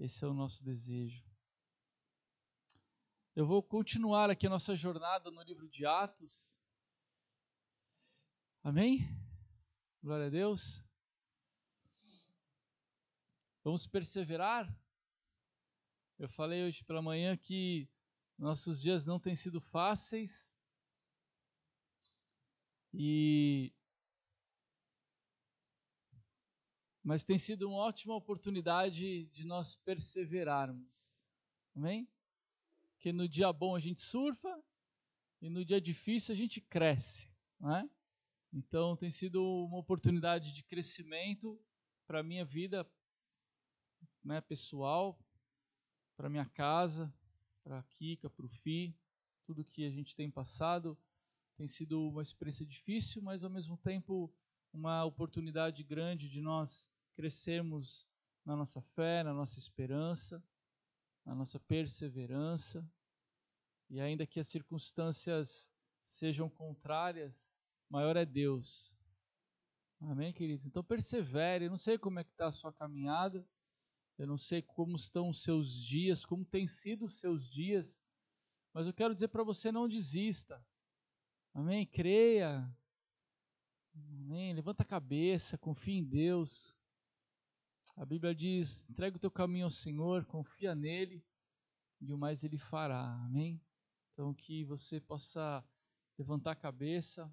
Esse é o nosso desejo. Eu vou continuar aqui a nossa jornada no livro de Atos. Amém? Glória a Deus. Vamos perseverar? Eu falei hoje pela manhã que nossos dias não têm sido fáceis mas tem sido uma ótima oportunidade de nós perseverarmos. Amém? Que no dia bom a gente surfa e no dia difícil a gente cresce, não é? Então tem sido uma oportunidade de crescimento para a minha vida, né, pessoal, para minha casa, para a Kika, para o Fi. Tudo que a gente tem passado tem sido uma experiência difícil, mas ao mesmo tempo uma oportunidade grande de nós crescermos na nossa fé, na nossa esperança, na nossa perseverança. E ainda que as circunstâncias sejam contrárias, maior é Deus. Amém, queridos? Então persevere. Eu não sei como é que está a sua caminhada, eu não sei como estão os seus dias, como têm sido os seus dias, mas eu quero dizer para você, não desista. Amém? Creia. Amém? Levanta a cabeça, confia em Deus. A Bíblia diz, entrega o teu caminho ao Senhor, confia nele e o mais ele fará. Amém? Então que você possa levantar a cabeça.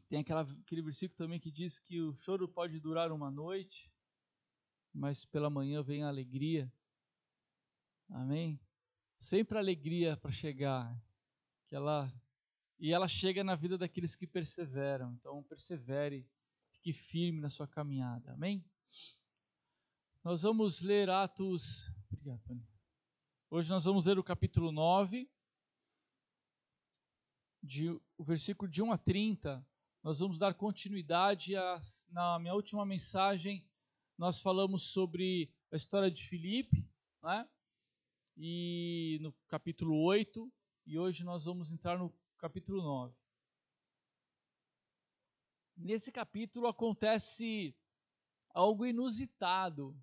Tem aquele versículo também que diz que o choro pode durar uma noite, mas pela manhã vem a alegria. Amém? Sempre a alegria para chegar. E ela chega na vida daqueles que perseveram. Então persevere, fique firme na sua caminhada. Amém? Nós vamos ler Atos... Obrigado, Pani. Hoje nós vamos ler o capítulo 9, o versículo de 1 a 30. Nós vamos dar continuidade na minha última mensagem. Nós falamos sobre a história de Filipe, né? E no capítulo 8, e hoje nós vamos entrar no capítulo 9. Nesse capítulo acontece algo inusitado,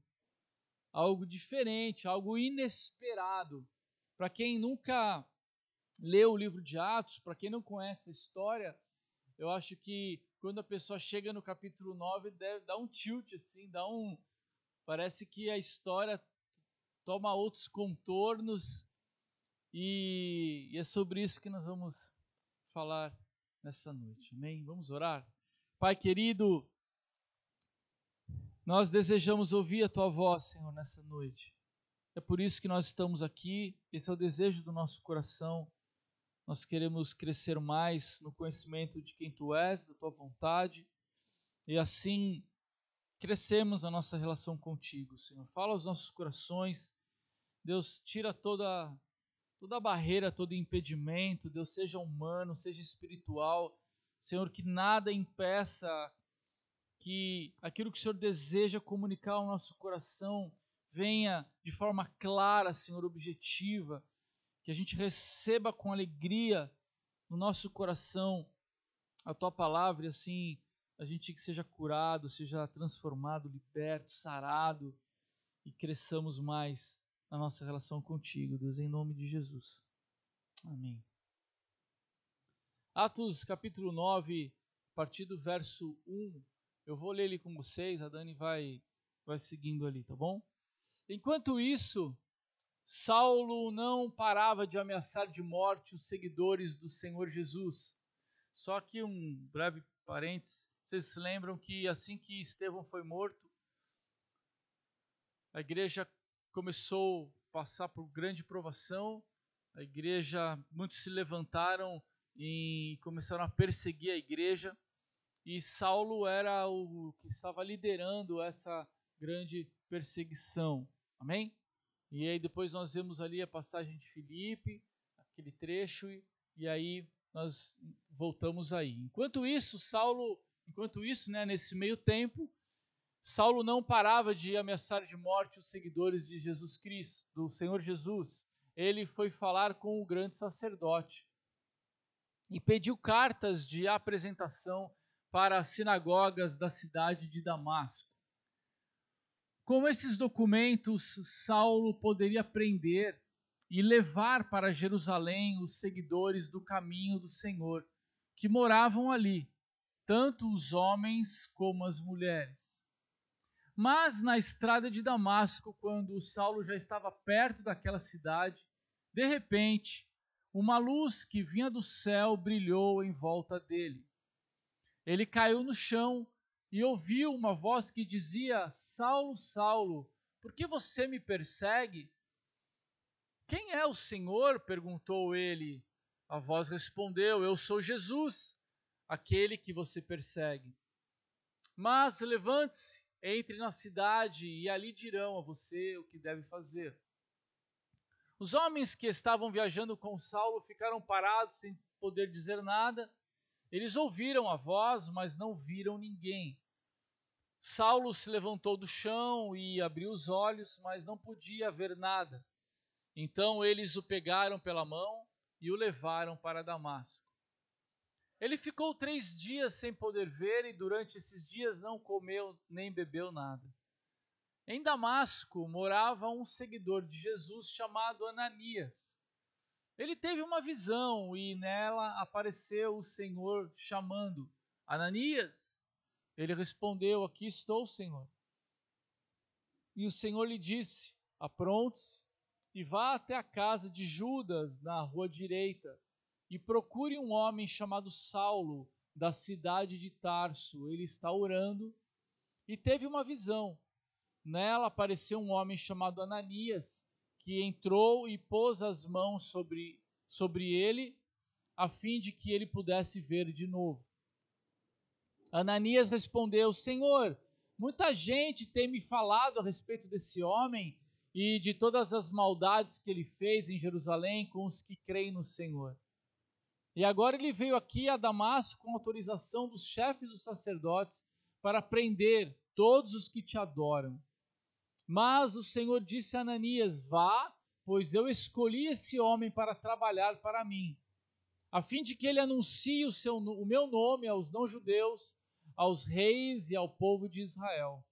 algo diferente, algo inesperado. Para quem nunca leu o livro de Atos, para quem não conhece a história, eu acho que quando a pessoa chega no capítulo 9, deve dar um tilt, assim, parece que a história toma outros contornos, e é sobre isso que nós vamos falar nessa noite. Amém? Vamos orar? Pai querido, nós desejamos ouvir a Tua voz, Senhor, nessa noite. É por isso que nós estamos aqui, esse é o desejo do nosso coração. Nós queremos crescer mais no conhecimento de quem Tu és, da Tua vontade, e assim crescemos a nossa relação contigo, Senhor. Fala aos nossos corações, Deus, tira toda barreira, todo impedimento, Deus, seja humano, seja espiritual, Senhor, que nada impeça que aquilo que o Senhor deseja comunicar ao nosso coração venha de forma clara, Senhor, objetiva, que a gente receba com alegria no nosso coração a Tua palavra e assim a gente que seja curado, seja transformado, liberto, sarado e cresçamos mais na nossa relação contigo, Deus, em nome de Jesus. Amém. Atos capítulo 9, a partir do verso 1, eu vou ler ele com vocês, a Dani vai seguindo ali, tá bom? Enquanto isso, Saulo não parava de ameaçar de morte os seguidores do Senhor Jesus. Só que um breve parênteses, vocês se lembram que assim que Estevão foi morto, a igreja começou a passar por grande provação, muitos se levantaram e começaram a perseguir a igreja, e Saulo era o que estava liderando essa grande perseguição, amém? E aí depois nós vemos ali a passagem de Filipe, aquele trecho, e aí nós voltamos aí. Enquanto isso, né, nesse meio tempo, Saulo não parava de ameaçar de morte os seguidores de Jesus Cristo, do Senhor Jesus. Ele foi falar com o grande sacerdote e pediu cartas de apresentação para as sinagogas da cidade de Damasco. Com esses documentos, Saulo poderia prender e levar para Jerusalém os seguidores do caminho do Senhor, que moravam ali, tanto os homens como as mulheres. Mas na estrada de Damasco, quando Saulo já estava perto daquela cidade, de repente, uma luz que vinha do céu brilhou em volta dele. Ele caiu no chão e ouviu uma voz que dizia: Saulo, Saulo, por que você me persegue? Quem é o Senhor? Perguntou ele. A voz respondeu: Eu sou Jesus, aquele que você persegue. Mas levante-se, entre na cidade e ali dirão a você o que deve fazer. Os homens que estavam viajando com Saulo ficaram parados sem poder dizer nada. Eles ouviram a voz, mas não viram ninguém. Saulo se levantou do chão e abriu os olhos, mas não podia ver nada. Então eles o pegaram pela mão e o levaram para Damasco. Ele ficou 3 dias sem poder ver e durante esses dias não comeu nem bebeu nada. Em Damasco morava um seguidor de Jesus chamado Ananias. Ele teve uma visão e nela apareceu o Senhor chamando: Ananias. Ele respondeu: Aqui estou, Senhor. E o Senhor lhe disse: Apronte-se e vá até a casa de Judas na rua direita e procure um homem chamado Saulo da cidade de Tarso. Ele está orando e teve uma visão. Nela apareceu um homem chamado Ananias, que entrou e pôs as mãos sobre ele, a fim de que ele pudesse ver de novo. Ananias respondeu: Senhor, muita gente tem me falado a respeito desse homem e de todas as maldades que ele fez em Jerusalém com os que creem no Senhor. E agora ele veio aqui a Damasco com autorização dos chefes dos sacerdotes para prender todos os que te adoram. Mas o Senhor disse a Ananias: Vá, pois eu escolhi esse homem para trabalhar para mim, a fim de que ele anuncie o meu nome aos não-judeus, aos reis e ao povo de Israel.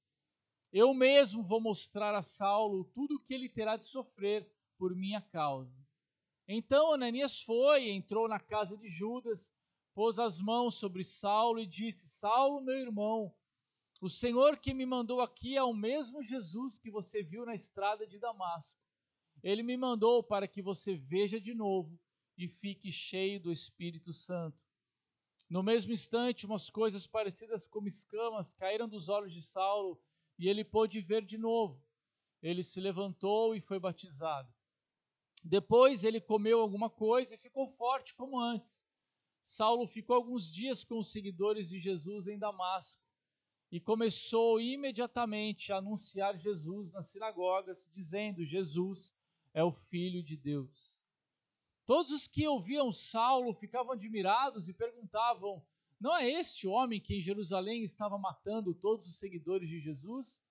Eu mesmo vou mostrar a Saulo tudo o que ele terá de sofrer por minha causa. Então Ananias foi, entrou na casa de Judas, pôs as mãos sobre Saulo e disse: Saulo, meu irmão, o Senhor que me mandou aqui é o mesmo Jesus que você viu na estrada de Damasco. Ele me mandou para que você veja de novo e fique cheio do Espírito Santo. No mesmo instante, umas coisas parecidas como escamas caíram dos olhos de Saulo e ele pôde ver de novo. Ele se levantou e foi batizado. Depois ele comeu alguma coisa e ficou forte como antes. Saulo ficou alguns dias com os seguidores de Jesus em Damasco e começou imediatamente a anunciar Jesus nas sinagogas, dizendo: Jesus é o Filho de Deus. Todos os que ouviam Saulo ficavam admirados e perguntavam: Não é este homem que em Jerusalém estava matando todos os seguidores de Jesus?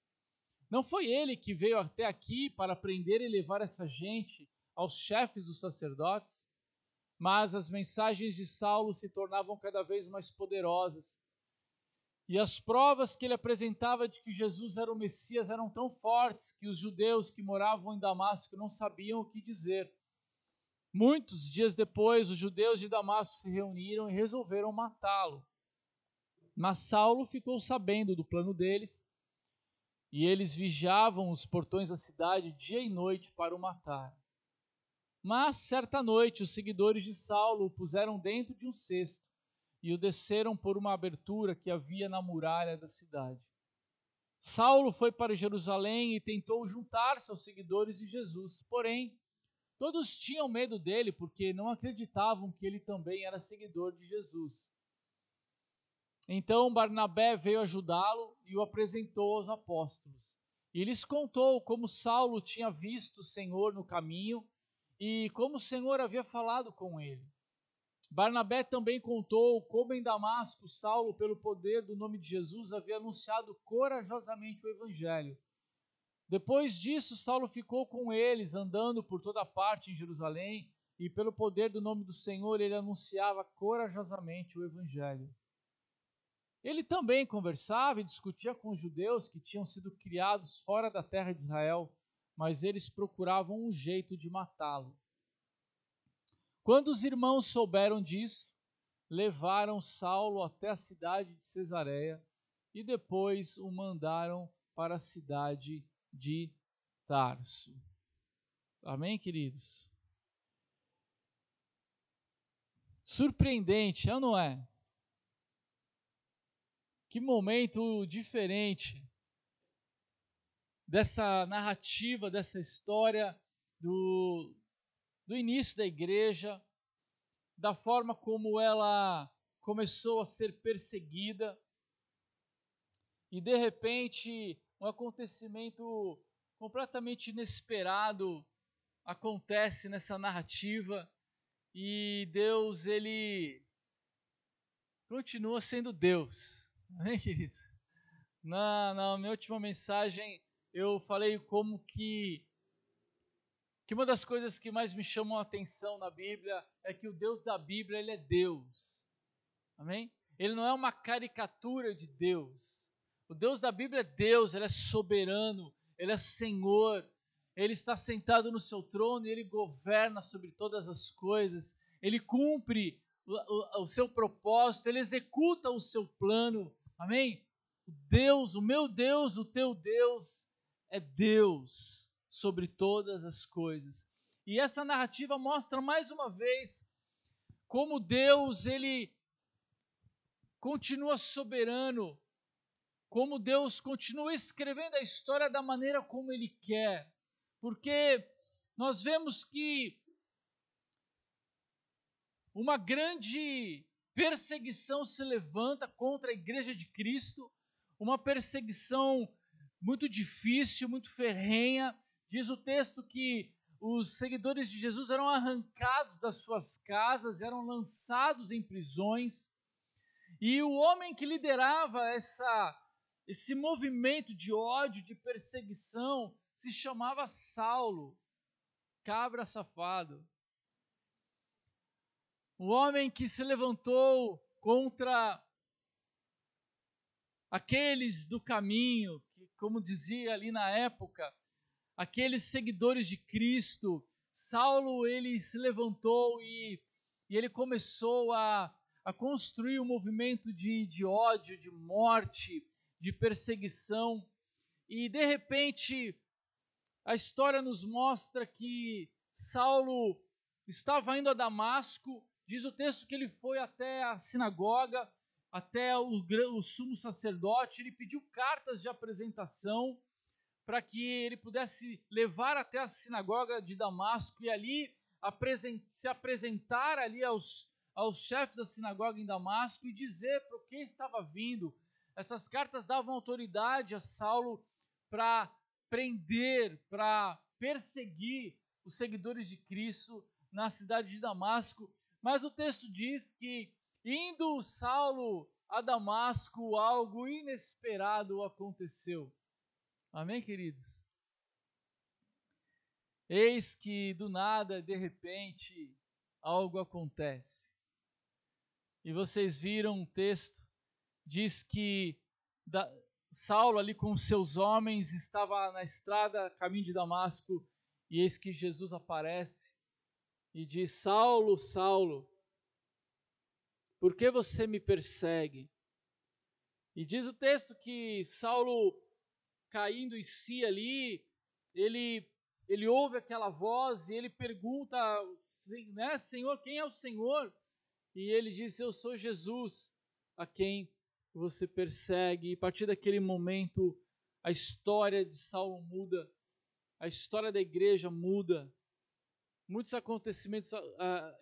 Não foi ele que veio até aqui para prender e levar essa gente aos chefes dos sacerdotes? Mas as mensagens de Saulo se tornavam cada vez mais poderosas. E as provas que ele apresentava de que Jesus era o Messias eram tão fortes que os judeus que moravam em Damasco não sabiam o que dizer. Muitos dias depois, os judeus de Damasco se reuniram e resolveram matá-lo. Mas Saulo ficou sabendo do plano deles, e eles vigiavam os portões da cidade dia e noite para o matar. Mas, certa noite, os seguidores de Saulo o puseram dentro de um cesto e o desceram por uma abertura que havia na muralha da cidade. Saulo foi para Jerusalém e tentou juntar-se aos seguidores de Jesus, porém, todos tinham medo dele porque não acreditavam que ele também era seguidor de Jesus. Então Barnabé veio ajudá-lo e o apresentou aos apóstolos. E lhes contou como Saulo tinha visto o Senhor no caminho e como o Senhor havia falado com ele. Barnabé também contou como em Damasco Saulo, pelo poder do nome de Jesus, havia anunciado corajosamente o Evangelho. Depois disso, Saulo ficou com eles, andando por toda parte em Jerusalém, e pelo poder do nome do Senhor ele anunciava corajosamente o Evangelho. Ele também conversava e discutia com os judeus que tinham sido criados fora da terra de Israel, mas eles procuravam um jeito de matá-lo. Quando os irmãos souberam disso, levaram Saulo até a cidade de Cesareia e depois o mandaram para a cidade de Tarso. Amém, queridos? Surpreendente, ou não é? Que momento diferente dessa narrativa, dessa história do início da igreja, da forma como ela começou a ser perseguida e de repente um acontecimento completamente inesperado acontece nessa narrativa e Deus, ele continua sendo Deus. Amém, queridos? Na minha última mensagem eu falei como que uma das coisas que mais me chamam a atenção na Bíblia é que o Deus da Bíblia, ele é Deus. Amém? Ele não é uma caricatura de Deus. O Deus da Bíblia é Deus, ele é soberano, ele é Senhor, ele está sentado no seu trono e ele governa sobre todas as coisas, ele cumpre o seu propósito, ele executa o seu plano. Amém? Deus, o meu Deus, o teu Deus é Deus sobre todas as coisas. E essa narrativa mostra mais uma vez como Deus, ele continua soberano, como Deus continua escrevendo a história da maneira como ele quer. Porque nós vemos que uma grande perseguição se levanta contra a igreja de Cristo, uma perseguição muito difícil, muito ferrenha. Diz o texto que os seguidores de Jesus eram arrancados das suas casas, eram lançados em prisões, e o homem que liderava esse movimento de ódio, de perseguição, se chamava Saulo, cabra safado. O homem que se levantou contra aqueles do caminho, que, como dizia ali na época, aqueles seguidores de Cristo. Saulo, ele se levantou e ele começou a construir um movimento de ódio, de morte, de perseguição. E de repente, a história nos mostra que Saulo estava indo a Damasco. Diz o texto que ele foi até a sinagoga, até o sumo sacerdote, ele pediu cartas de apresentação para que ele pudesse levar até a sinagoga de Damasco e ali se apresentar ali aos chefes da sinagoga em Damasco e dizer para o que estava vindo. Essas cartas davam autoridade a Saulo para prender, para perseguir os seguidores de Cristo na cidade de Damasco. Mas o texto diz que, indo Saulo a Damasco, algo inesperado aconteceu. Amém, queridos? Eis que do nada, de repente, algo acontece. E vocês viram o texto, diz que Saulo ali com seus homens estava na estrada, caminho de Damasco, e eis que Jesus aparece e diz: Saulo, Saulo, por que você me persegue? E diz o texto que Saulo, caindo em si ali, ele ouve aquela voz e ele pergunta, né, Senhor, quem é o Senhor? E ele diz: eu sou Jesus, a quem você persegue. E a partir daquele momento, a história de Saulo muda, a história da igreja muda. Muitos acontecimentos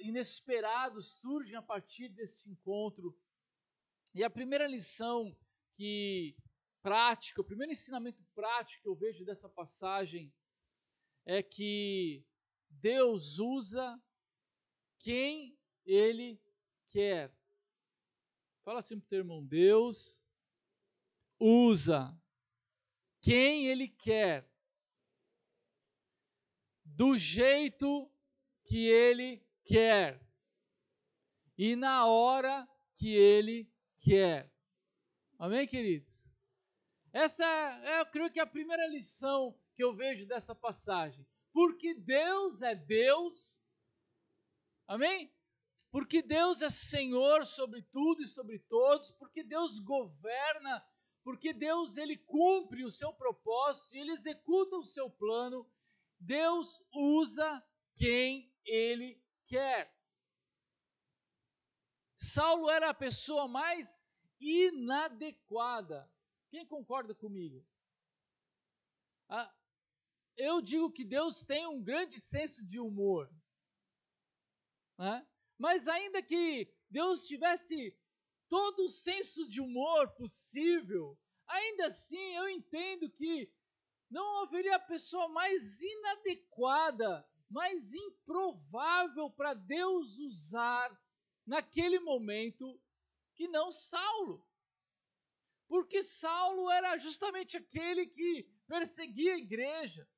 inesperados surgem a partir desse encontro. E a primeira lição o primeiro ensinamento prático que eu vejo dessa passagem é que Deus usa quem Ele quer. Fala assim pro teu irmão: Deus usa quem Ele quer, do jeito que Ele quer e na hora que Ele quer. Amém, queridos? Essa eu creio que é a primeira lição que eu vejo dessa passagem. Porque Deus é Deus, amém? Porque Deus é Senhor sobre tudo e sobre todos, porque Deus governa, porque Deus ele cumpre o seu propósito, ele executa o seu plano. Deus usa quem ele quer. Saulo era a pessoa mais inadequada. Quem concorda comigo? Eu digo que Deus tem um grande senso de humor, né? Mas ainda que Deus tivesse todo o senso de humor possível, ainda assim eu entendo que não haveria pessoa mais inadequada, mais improvável para Deus usar naquele momento que não Saulo. Porque Saulo era justamente aquele que perseguia a igreja.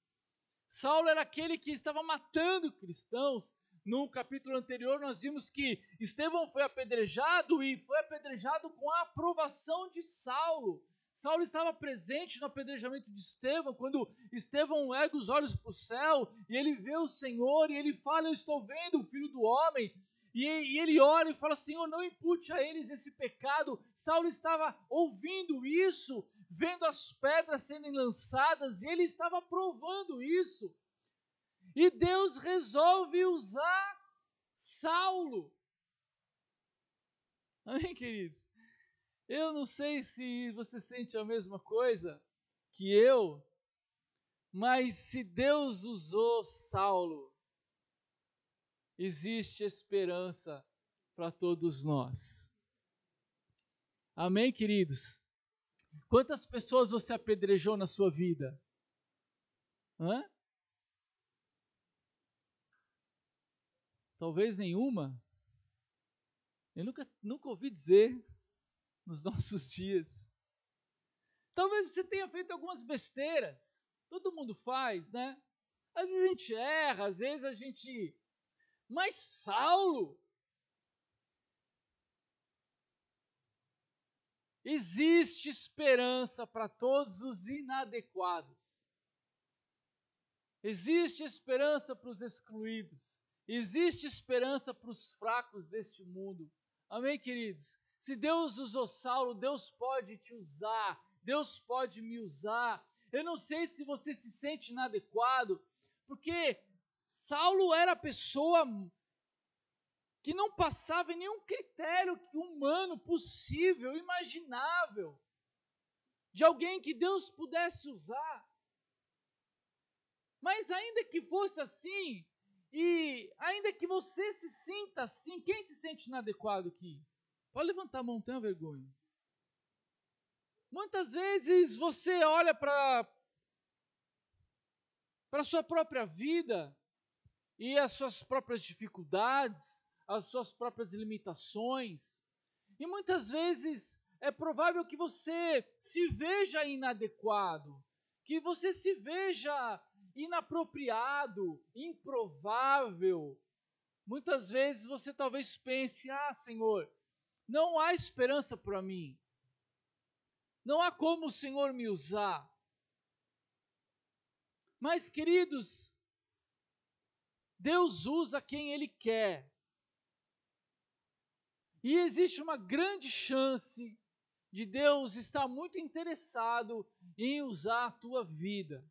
Saulo era aquele que estava matando cristãos. No capítulo anterior nós vimos que Estevão foi apedrejado e foi apedrejado com a aprovação de Saulo. Saulo estava presente no apedrejamento de Estevão, quando Estevão ergue os olhos para o céu e ele vê o Senhor e ele fala: eu estou vendo o Filho do Homem. E ele ora e fala: Senhor, não impute a eles esse pecado. Saulo estava ouvindo isso, vendo as pedras sendo lançadas, e ele estava provando isso. E Deus resolve usar Saulo. Amém, queridos? Eu não sei se você sente a mesma coisa que eu, mas se Deus usou Saulo, existe esperança para todos nós. Amém, queridos? Quantas pessoas você apedrejou na sua vida? Hã? Talvez nenhuma. Eu nunca ouvi dizer nos nossos dias. Talvez você tenha feito algumas besteiras. Todo mundo faz, né? Às vezes a gente erra, às vezes a gente... Mas Saulo... Existe esperança para todos os inadequados. Existe esperança para os excluídos. Existe esperança para os fracos deste mundo. Amém, queridos? Se Deus usou Saulo, Deus pode te usar. Deus pode me usar. Eu não sei se você se sente inadequado, porque Saulo era a pessoa que não passava em nenhum critério humano possível, imaginável, de alguém que Deus pudesse usar. Mas ainda que fosse assim, e ainda que você se sinta assim, quem se sente inadequado aqui? Pode levantar a mão, não tenha vergonha. Muitas vezes você olha para a sua própria vida e as suas próprias dificuldades, as suas próprias limitações, e muitas vezes é provável que você se veja inadequado, que você se veja inapropriado, improvável. Muitas vezes você talvez pense: ah, Senhor, não há esperança para mim. Não há como o Senhor me usar. Mas, queridos, Deus usa quem Ele quer. E existe uma grande chance de Deus estar muito interessado em usar a tua vida.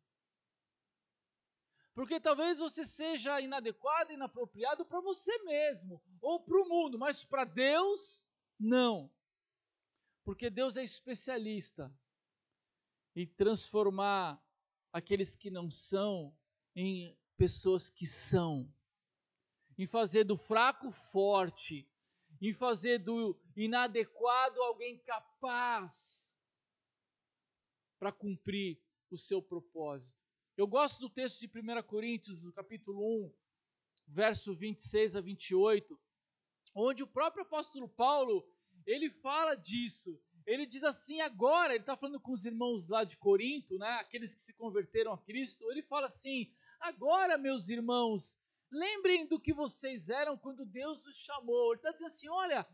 Porque talvez você seja inadequado, inapropriado para você mesmo, ou para o mundo, mas para Deus, não. Porque Deus é especialista em transformar aqueles que não são em pessoas que são, em fazer do fraco forte, em fazer do inadequado alguém capaz para cumprir o seu propósito. Eu gosto do texto de 1 Coríntios, no capítulo 1, verso 26 a 28, onde o próprio apóstolo Paulo, ele fala disso. Ele diz assim agora, ele está falando com os irmãos lá de Corinto, né, aqueles que se converteram a Cristo, ele fala assim: agora, meus irmãos, lembrem do que vocês eram quando Deus os chamou. Ele está dizendo assim: olha,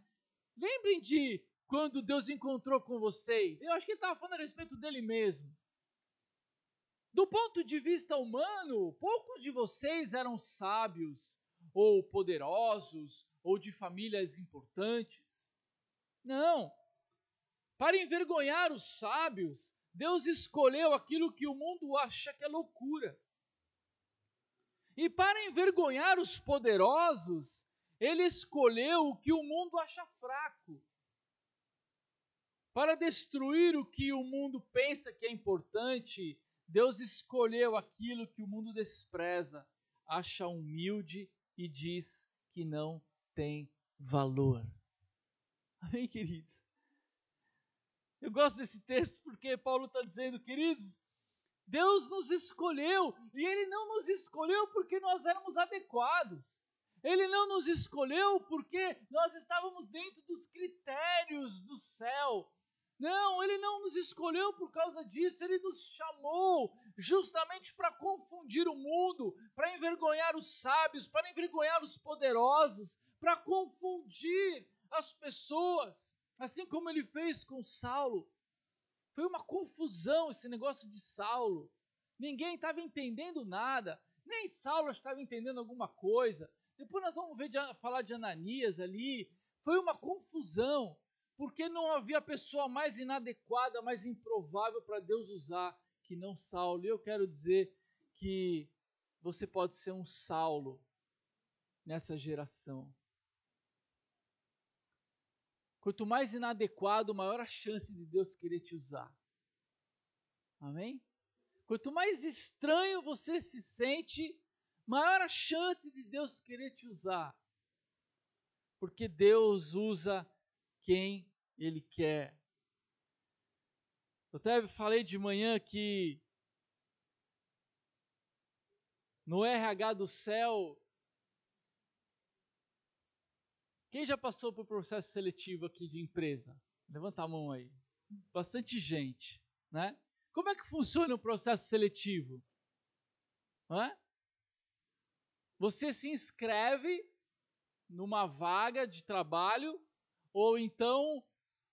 lembrem de quando Deus encontrou com vocês? Eu acho que ele estava falando a respeito dele mesmo. Do ponto de vista humano, poucos de vocês eram sábios, ou poderosos, ou de famílias importantes. Não. Para envergonhar os sábios, Deus escolheu aquilo que o mundo acha que é loucura. E para envergonhar os poderosos, Ele escolheu o que o mundo acha fraco. Para destruir o que o mundo pensa que é importante, Deus escolheu aquilo que o mundo despreza, acha humilde e diz que não tem valor. Amém, queridos? Eu gosto desse texto porque Paulo está dizendo, queridos, Deus nos escolheu e Ele não nos escolheu porque nós éramos adequados. Ele não nos escolheu porque nós estávamos dentro dos critérios do céu. Não, Ele não nos escolheu por causa disso, Ele nos chamou justamente para confundir o mundo, para envergonhar os sábios, para envergonhar os poderosos, para confundir as pessoas, assim como Ele fez com Saulo. Foi uma confusão esse negócio de Saulo. Ninguém estava entendendo nada, nem Saulo estava entendendo alguma coisa. Depois nós vamos falar de Ananias ali. Foi uma confusão, porque não havia pessoa mais inadequada, mais improvável para Deus usar que não Saulo. E eu quero dizer que você pode ser um Saulo nessa geração. Quanto mais inadequado, maior a chance de Deus querer te usar. Amém? Quanto mais estranho você se sente, maior a chance de Deus querer te usar. Porque Deus usa quem Ele quer. Eu até falei de manhã que no RH do céu, quem já passou por processo seletivo aqui de empresa? Levanta a mão aí. Bastante gente, né? Como é que funciona o processo seletivo? Não é? Você se inscreve numa vaga de trabalho, ou então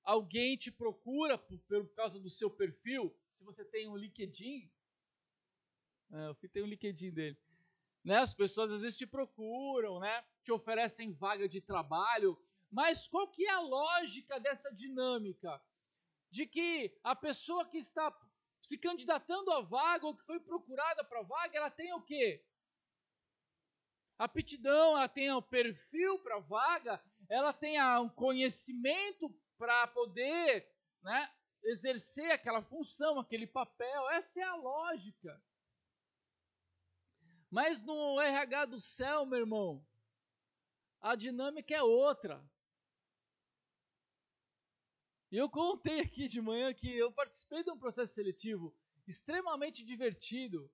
alguém te procura por causa do seu perfil. Se você tem um LinkedIn, eu tenho um LinkedIn dele, né? As pessoas às vezes te procuram, né? Te oferecem vaga de trabalho, mas qual que é a lógica dessa dinâmica? De que a pessoa que está se candidatando à vaga ou que foi procurada para a vaga, ela tem o quê? Aptidão, ela tem o perfil para a vaga, ela tem um conhecimento para poder, né, exercer aquela função, aquele papel. Essa é a lógica. Mas no RH do céu, meu irmão, a dinâmica é outra. E eu contei aqui de manhã que eu participei de um processo seletivo extremamente divertido.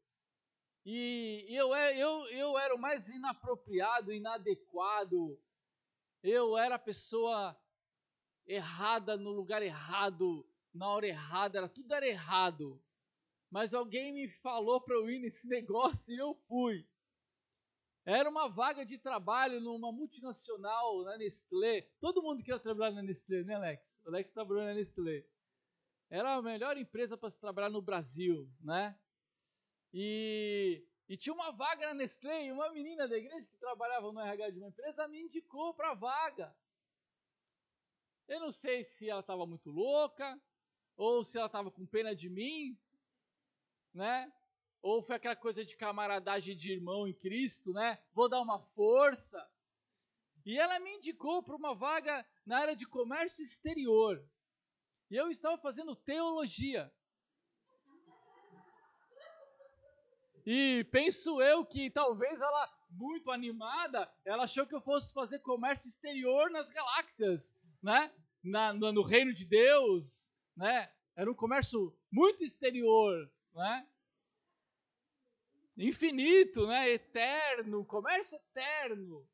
E eu era o mais inapropriado, inadequado. Eu era a pessoa errada no lugar errado, na hora errada, tudo era errado. Mas alguém me falou para eu ir nesse negócio e eu fui. Era uma vaga de trabalho numa multinacional, na Nestlé. Todo mundo queria trabalhar na Nestlé, né, Alex? O Alex trabalhou na Nestlé. Era a melhor empresa para se trabalhar no Brasil, né? E tinha uma vaga na Nestlé e uma menina da igreja que trabalhava no RH de uma empresa me indicou para a vaga. Eu não sei se ela estava muito louca, ou se ela estava com pena de mim, né? Ou foi aquela coisa de camaradagem de irmão em Cristo, né? Vou dar uma força. E ela me indicou para uma vaga na área de comércio exterior. E eu estava fazendo teologia. E penso eu que talvez ela, muito animada, ela achou que eu fosse fazer comércio exterior nas galáxias, né? No reino de Deus, né? Era um comércio muito exterior, né? Infinito, né? Eterno, comércio eterno.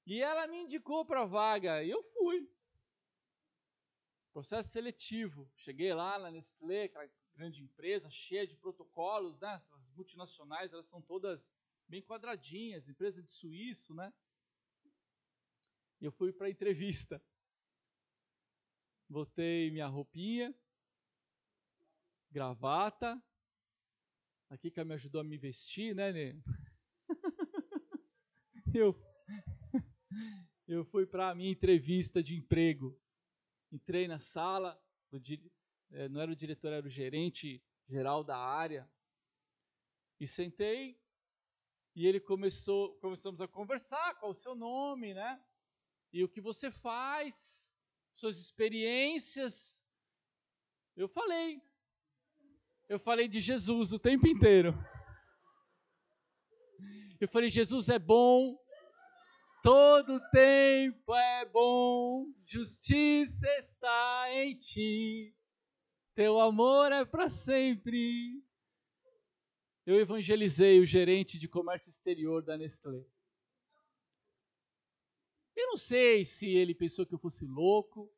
E ela me indicou para a vaga e eu fui. Processo seletivo. Cheguei lá na Nestlé, aquela grande empresa, cheia de protocolos, né? Essas multinacionais, elas são todas bem quadradinhas, empresa de suíço, né? E eu fui para a entrevista. botei minha roupinha, gravata, a Kika me ajudou a me vestir, né, Nê? Eu fui para a minha entrevista de emprego. Entrei na sala, não era o diretor, era o gerente geral da área. E sentei, e ele começamos a conversar, qual o seu nome, né? E o que você faz, suas experiências. Eu falei de Jesus o tempo inteiro. Eu falei, Jesus é bom, todo tempo é bom, justiça está em ti, teu amor é para sempre. Eu evangelizei o gerente de comércio exterior da Nestlé. Eu não sei se ele pensou que eu fosse louco.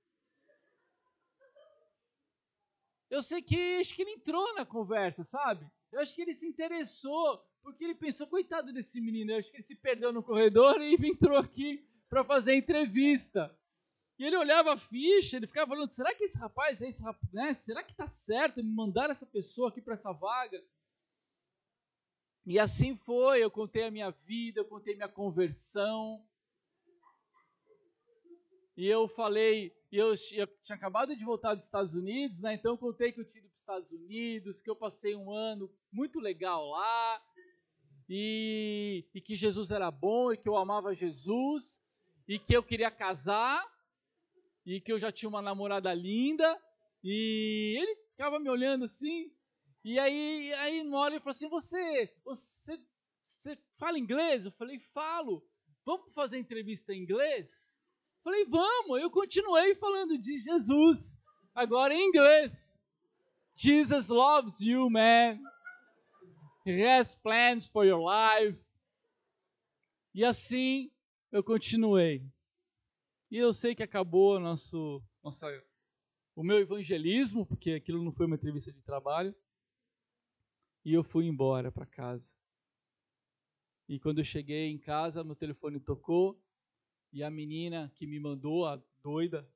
Eu sei que acho que ele entrou na conversa, sabe? Eu acho que ele se interessou, porque ele pensou, coitado desse menino, eu acho que ele se perdeu no corredor e entrou aqui para fazer entrevista. E ele olhava a ficha, ele ficava falando, será que esse rapaz é esse rapaz, né? Será que tá certo me mandar essa pessoa aqui para essa vaga? E assim foi, eu contei a minha vida, eu contei minha conversão. E eu falei, eu tinha acabado de voltar dos Estados Unidos, né? Então eu contei que eu tinha ido para os Estados Unidos, que eu passei um ano muito legal lá, e que Jesus era bom, e que eu amava Jesus, e que eu queria casar, e que eu já tinha uma namorada linda, e ele ficava me olhando assim, e aí uma hora ele falou assim, você fala inglês? Eu falei, falo. Vamos fazer entrevista em inglês? Falei, vamos. Eu continuei falando de Jesus, agora em inglês. Jesus loves you, man. He has plans for your life. E assim eu continuei. E eu sei que acabou o meu evangelismo, porque aquilo não foi uma entrevista de trabalho. E eu fui embora para casa. E quando eu cheguei em casa, meu telefone tocou. E a menina que me mandou, a doida,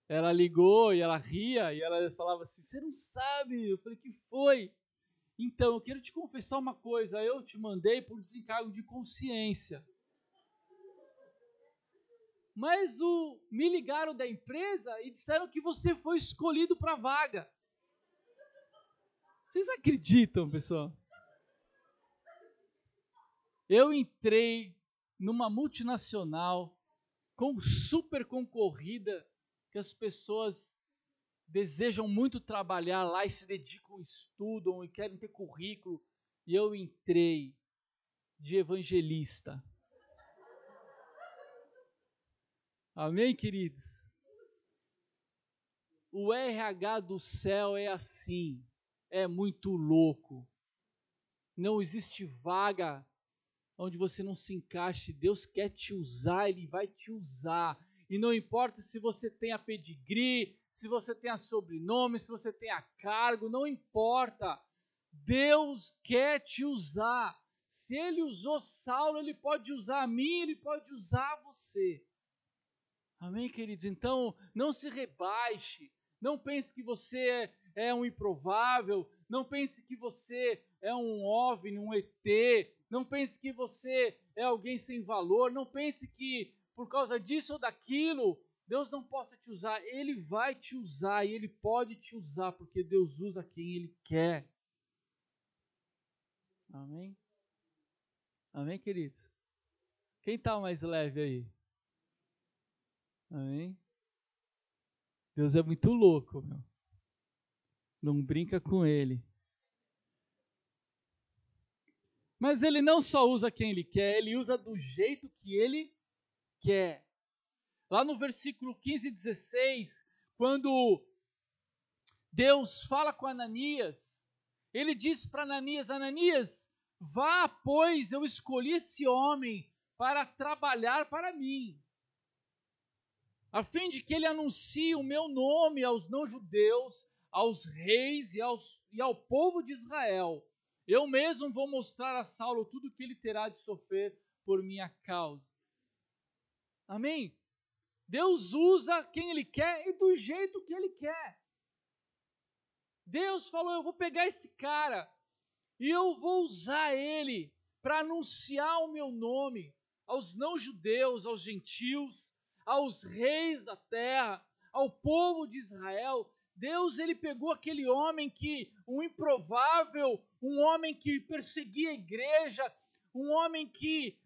ela ligou e ela ria e ela falava assim, você não sabe? Eu falei, que foi? Então, eu quero te confessar uma coisa, eu te mandei por desencargo de consciência. Mas me ligaram da empresa e disseram que você foi escolhido para a vaga. Vocês acreditam, pessoal? Eu entrei numa multinacional super concorrida, que as pessoas desejam muito trabalhar lá e se dedicam, estudam e querem ter currículo. E eu entrei de evangelista. Amém, queridos? O RH do céu é assim, é muito louco. Não existe vaga onde você não se encaixe. Deus quer te usar, Ele vai te usar. E não importa se você tem a pedigree, se você tem a sobrenome, se você tem a cargo, não importa. Deus quer te usar. Se Ele usou Saulo, Ele pode usar a mim, Ele pode usar você. Amém, queridos? Então, não se rebaixe. Não pense que você é um improvável. Não pense que você é um OVNI, um ET. Não pense que você é alguém sem valor. Não pense que por causa disso ou daquilo, Deus não possa te usar. Ele vai te usar e Ele pode te usar, porque Deus usa quem Ele quer. Amém? Amém, queridos? Quem está mais leve aí? Amém? Deus é muito louco, meu. Não brinca com Ele. Mas Ele não só usa quem Ele quer, Ele usa do jeito que Ele quer. Lá no versículo 15 e 16, quando Deus fala com Ananias, Ele diz para Ananias, Ananias, vá, pois eu escolhi esse homem para trabalhar para mim, a fim de que ele anuncie o meu nome aos não-judeus, aos reis e ao povo de Israel. Eu mesmo vou mostrar a Saulo tudo o que ele terá de sofrer por minha causa. Amém? Deus usa quem Ele quer e do jeito que Ele quer. Deus falou, eu vou pegar esse cara e eu vou usar ele para anunciar o meu nome aos não-judeus, aos gentios, aos reis da terra, ao povo de Israel. Deus, ele pegou aquele homem um improvável, um homem que perseguia a igreja, um homem que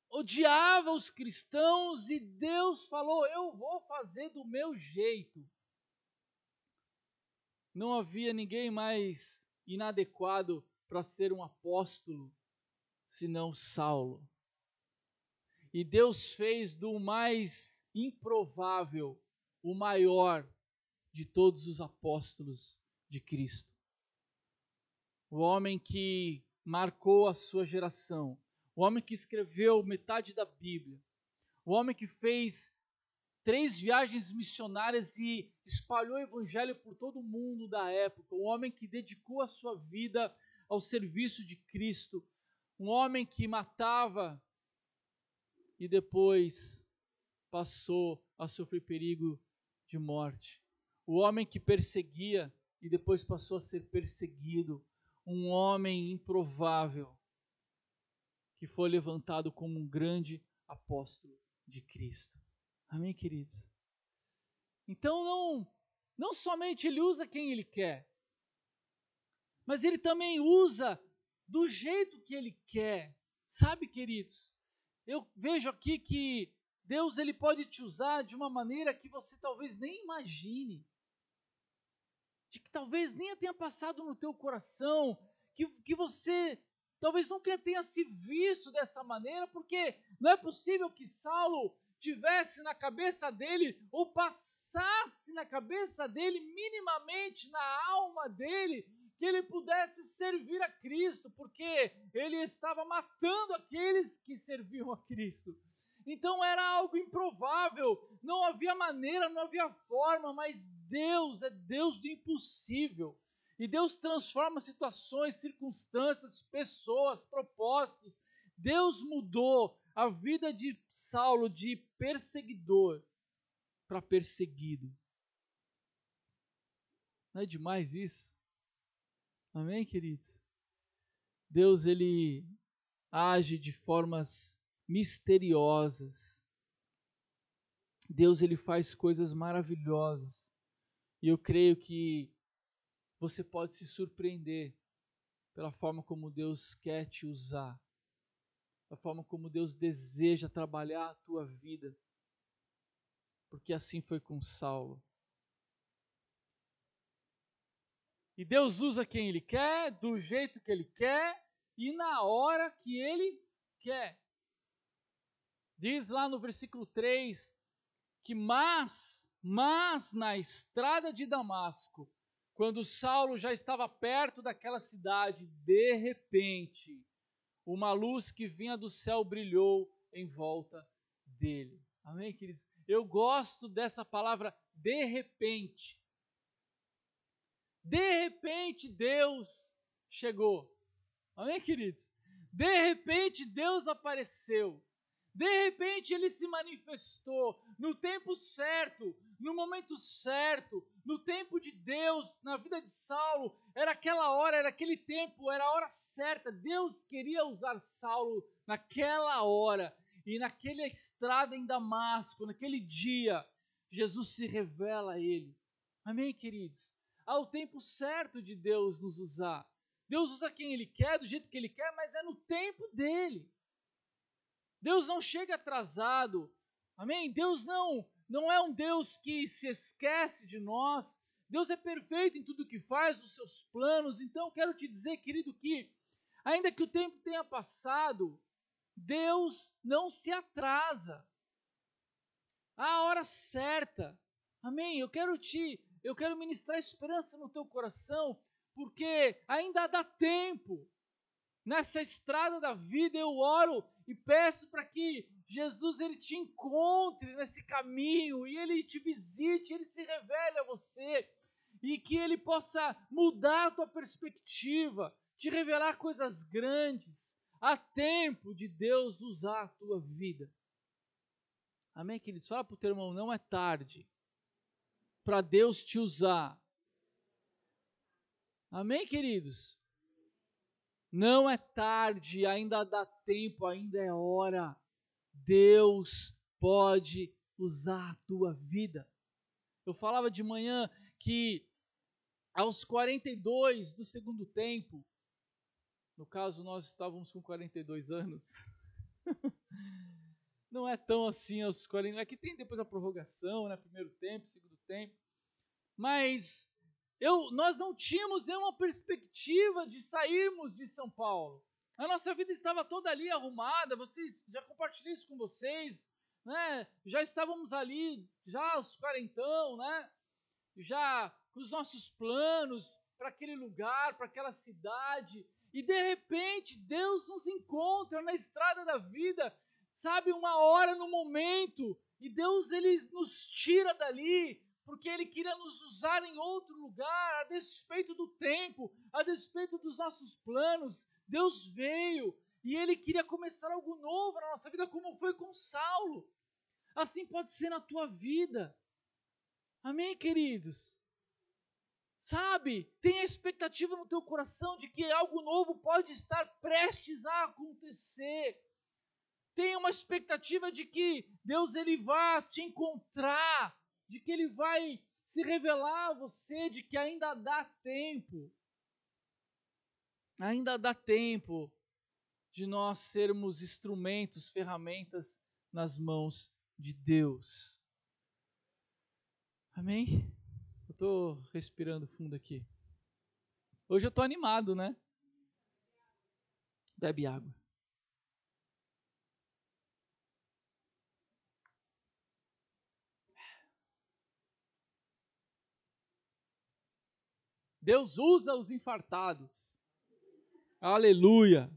odiava os cristãos, e Deus falou, eu vou fazer do meu jeito. Não havia ninguém mais inadequado para ser um apóstolo, senão Saulo. E Deus fez do mais improvável o maior de todos os apóstolos de Cristo. O homem que marcou a sua geração, o homem que escreveu metade da Bíblia, o homem que fez 3 viagens missionárias e espalhou o evangelho por todo o mundo da época, um homem que dedicou a sua vida ao serviço de Cristo, um homem que matava e depois passou a sofrer perigo de morte, o homem que perseguia e depois passou a ser perseguido, um homem improvável que foi levantado como um grande apóstolo de Cristo. Amém, queridos? Então, não somente ele usa quem ele quer, mas ele também usa do jeito que ele quer. Sabe, queridos, eu vejo aqui que Deus ele pode te usar de uma maneira que você talvez nem imagine, de que talvez nem tenha passado no teu coração, que você talvez nunca tenha se visto dessa maneira, porque não é possível que Saulo tivesse na cabeça dele, ou passasse na cabeça dele, minimamente na alma dele, que ele pudesse servir a Cristo, porque ele estava matando aqueles que serviam a Cristo. Então era algo improvável, não havia maneira, não havia forma, mas Deus é Deus do impossível. E Deus transforma situações, circunstâncias, pessoas, propósitos. Deus mudou a vida de Saulo de perseguidor para perseguido. Não é demais isso? Amém, queridos? Deus, ele age de formas misteriosas. Deus, ele faz coisas maravilhosas. E eu creio que você pode se surpreender pela forma como Deus quer te usar, da forma como Deus deseja trabalhar a tua vida, porque assim foi com Saulo. E Deus usa quem Ele quer, do jeito que Ele quer e na hora que Ele quer. Diz lá no versículo 3 que mas na estrada de Damasco, quando Saulo já estava perto daquela cidade, de repente, uma luz que vinha do céu brilhou em volta dele. Amém, queridos? Eu gosto dessa palavra, de repente. De repente, Deus chegou. Amém, queridos? De repente, Deus apareceu. De repente, Ele se manifestou no tempo certo, no momento certo, no tempo de Deus, na vida de Saulo. Era aquela hora, era aquele tempo, era a hora certa. Deus queria usar Saulo naquela hora. E naquela estrada em Damasco, naquele dia, Jesus se revela a ele. Amém, queridos? Há o tempo certo de Deus nos usar. Deus usa quem Ele quer, do jeito que Ele quer, mas é no tempo dEle. Deus não chega atrasado. Amém? Deus não é um Deus que se esquece de nós. Deus é perfeito em tudo que faz, nos seus planos. Então, quero te dizer, querido, que ainda que o tempo tenha passado, Deus não se atrasa. Há a hora certa. Amém? Eu quero ministrar esperança no teu coração, porque ainda dá tempo. Nessa estrada da vida eu oro e peço para que Jesus ele te encontre nesse caminho e ele te visite, ele se revele a você e que ele possa mudar a tua perspectiva, te revelar coisas grandes. Há tempo de Deus usar a tua vida. Amém, queridos? Fala para o teu irmão, não é tarde para Deus te usar. Amém, queridos? Não é tarde, ainda dá tempo, ainda é hora. Deus pode usar a tua vida. Eu falava de manhã que aos 42 do segundo tempo, no caso nós estávamos com 42 anos, não é tão assim aos 40, é que tem depois a prorrogação, né, primeiro tempo, segundo tempo, mas nós não tínhamos nenhuma perspectiva de sairmos de São Paulo. A nossa vida estava toda ali arrumada, vocês, já compartilhei isso com vocês, né? Já estávamos ali, já aos quarentão, né? Já com os nossos planos para aquele lugar, para aquela cidade, e de repente Deus nos encontra na estrada da vida, sabe, uma hora no momento, e Deus ele nos tira dali, porque Ele queria nos usar em outro lugar, a despeito do tempo, a despeito dos nossos planos. Deus veio e Ele queria começar algo novo na nossa vida, como foi com Saulo. Assim pode ser na tua vida. Amém, queridos? Sabe, tenha expectativa no teu coração de que algo novo pode estar prestes a acontecer. Tenha uma expectativa de que Deus ele vai te encontrar, de que Ele vai se revelar a você, de que ainda dá tempo. Ainda dá tempo de nós sermos instrumentos, ferramentas nas mãos de Deus. Amém? Eu estou respirando fundo aqui. Hoje eu estou animado, né? Bebe água. Deus usa os infartados. Aleluia.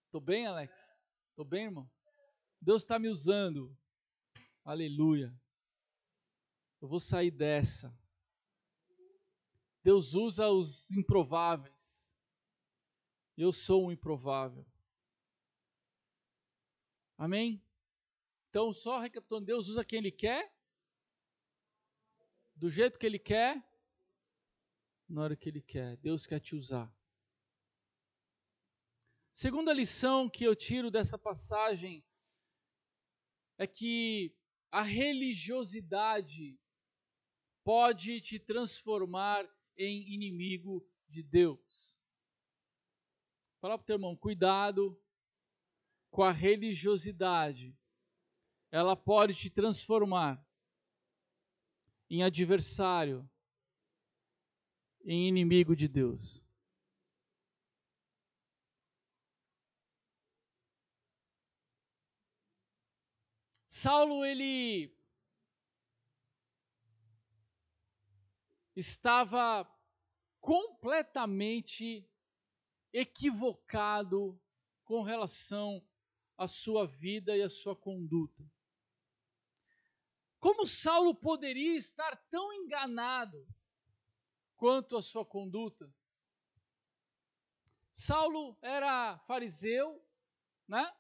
Tô bem, Alex? Tô bem, irmão? Deus está me usando. Aleluia. Eu vou sair dessa. Deus usa os improváveis. Eu sou um improvável. Amém? Então, só recapitulando, Deus usa quem Ele quer, do jeito que Ele quer, na hora que Ele quer. Deus quer te usar. Segunda lição que eu tiro dessa passagem é que a religiosidade pode te transformar em inimigo de Deus. Fala para o teu irmão, cuidado com a religiosidade. Ela pode te transformar em adversário, em inimigo de Deus. Saulo, ele estava completamente equivocado com relação à sua vida e à sua conduta. Como Saulo poderia estar tão enganado quanto a sua conduta? Saulo era fariseu, né?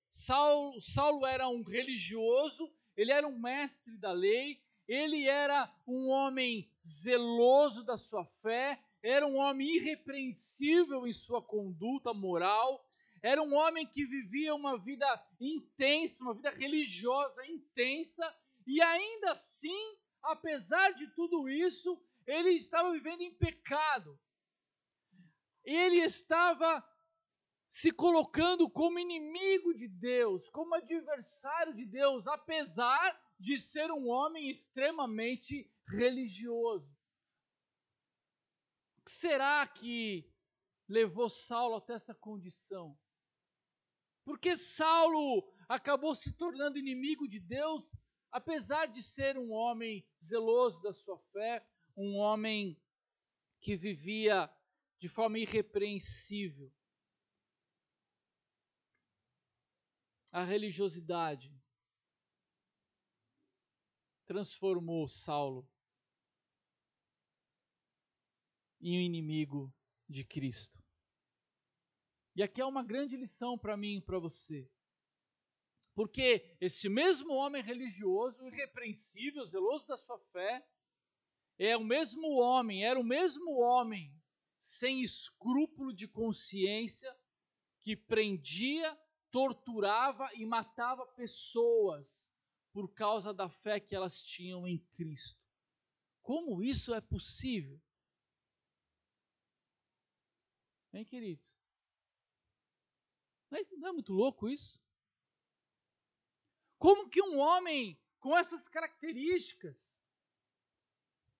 Saulo era um religioso, ele era um mestre da lei, ele era um homem zeloso da sua fé, era um homem irrepreensível em sua conduta moral, era um homem que vivia uma vida intensa, uma vida religiosa intensa, e ainda assim, apesar de tudo isso, ele estava vivendo em pecado. Ele estava se colocando como inimigo de Deus, como adversário de Deus, apesar de ser um homem extremamente religioso. O que será que levou Saulo até essa condição? Porque Saulo acabou se tornando inimigo de Deus, apesar de ser um homem zeloso da sua fé, um homem que vivia de forma irrepreensível. A religiosidade transformou Saulo em um inimigo de Cristo. E aqui é uma grande lição para mim e para você. Porque esse mesmo homem religioso, irrepreensível, zeloso da sua fé, era o mesmo homem sem escrúpulo de consciência que prendia, torturava e matava pessoas por causa da fé que elas tinham em Cristo. Como isso é possível? Hein, queridos? Não é muito louco isso? Como que um homem com essas características,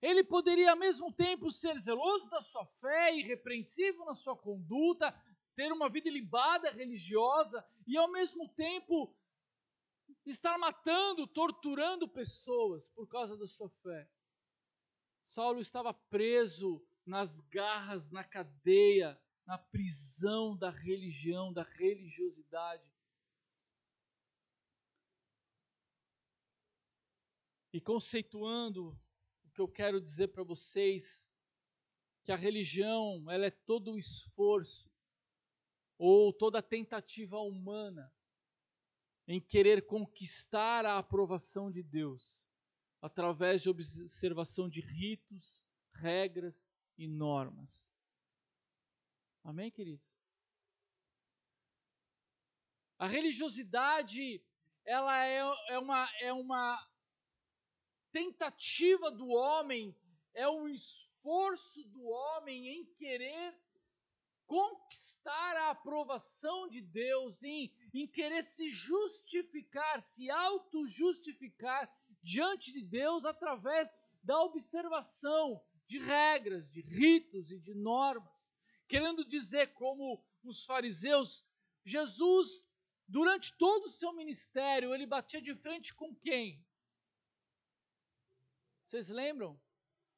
ele poderia ao mesmo tempo ser zeloso da sua fé, irrepreensível na sua conduta, ter uma vida ilibada, religiosa, e ao mesmo tempo estar matando, torturando pessoas por causa da sua fé? Saulo estava preso nas garras, na cadeia, na prisão da religião, da religiosidade. E conceituando o que eu quero dizer para vocês, que a religião, ela é todo o esforço ou toda a tentativa humana em querer conquistar a aprovação de Deus através de observação de ritos, regras e normas. Amém, queridos? A religiosidade, ela é uma tentativa do homem, é um esforço do homem em querer conquistar a aprovação de Deus, em querer se justificar, se auto-justificar diante de Deus através da observação de regras, de ritos e de normas. Querendo dizer, como os fariseus, Jesus, durante todo o seu ministério, ele batia de frente com quem? Vocês lembram?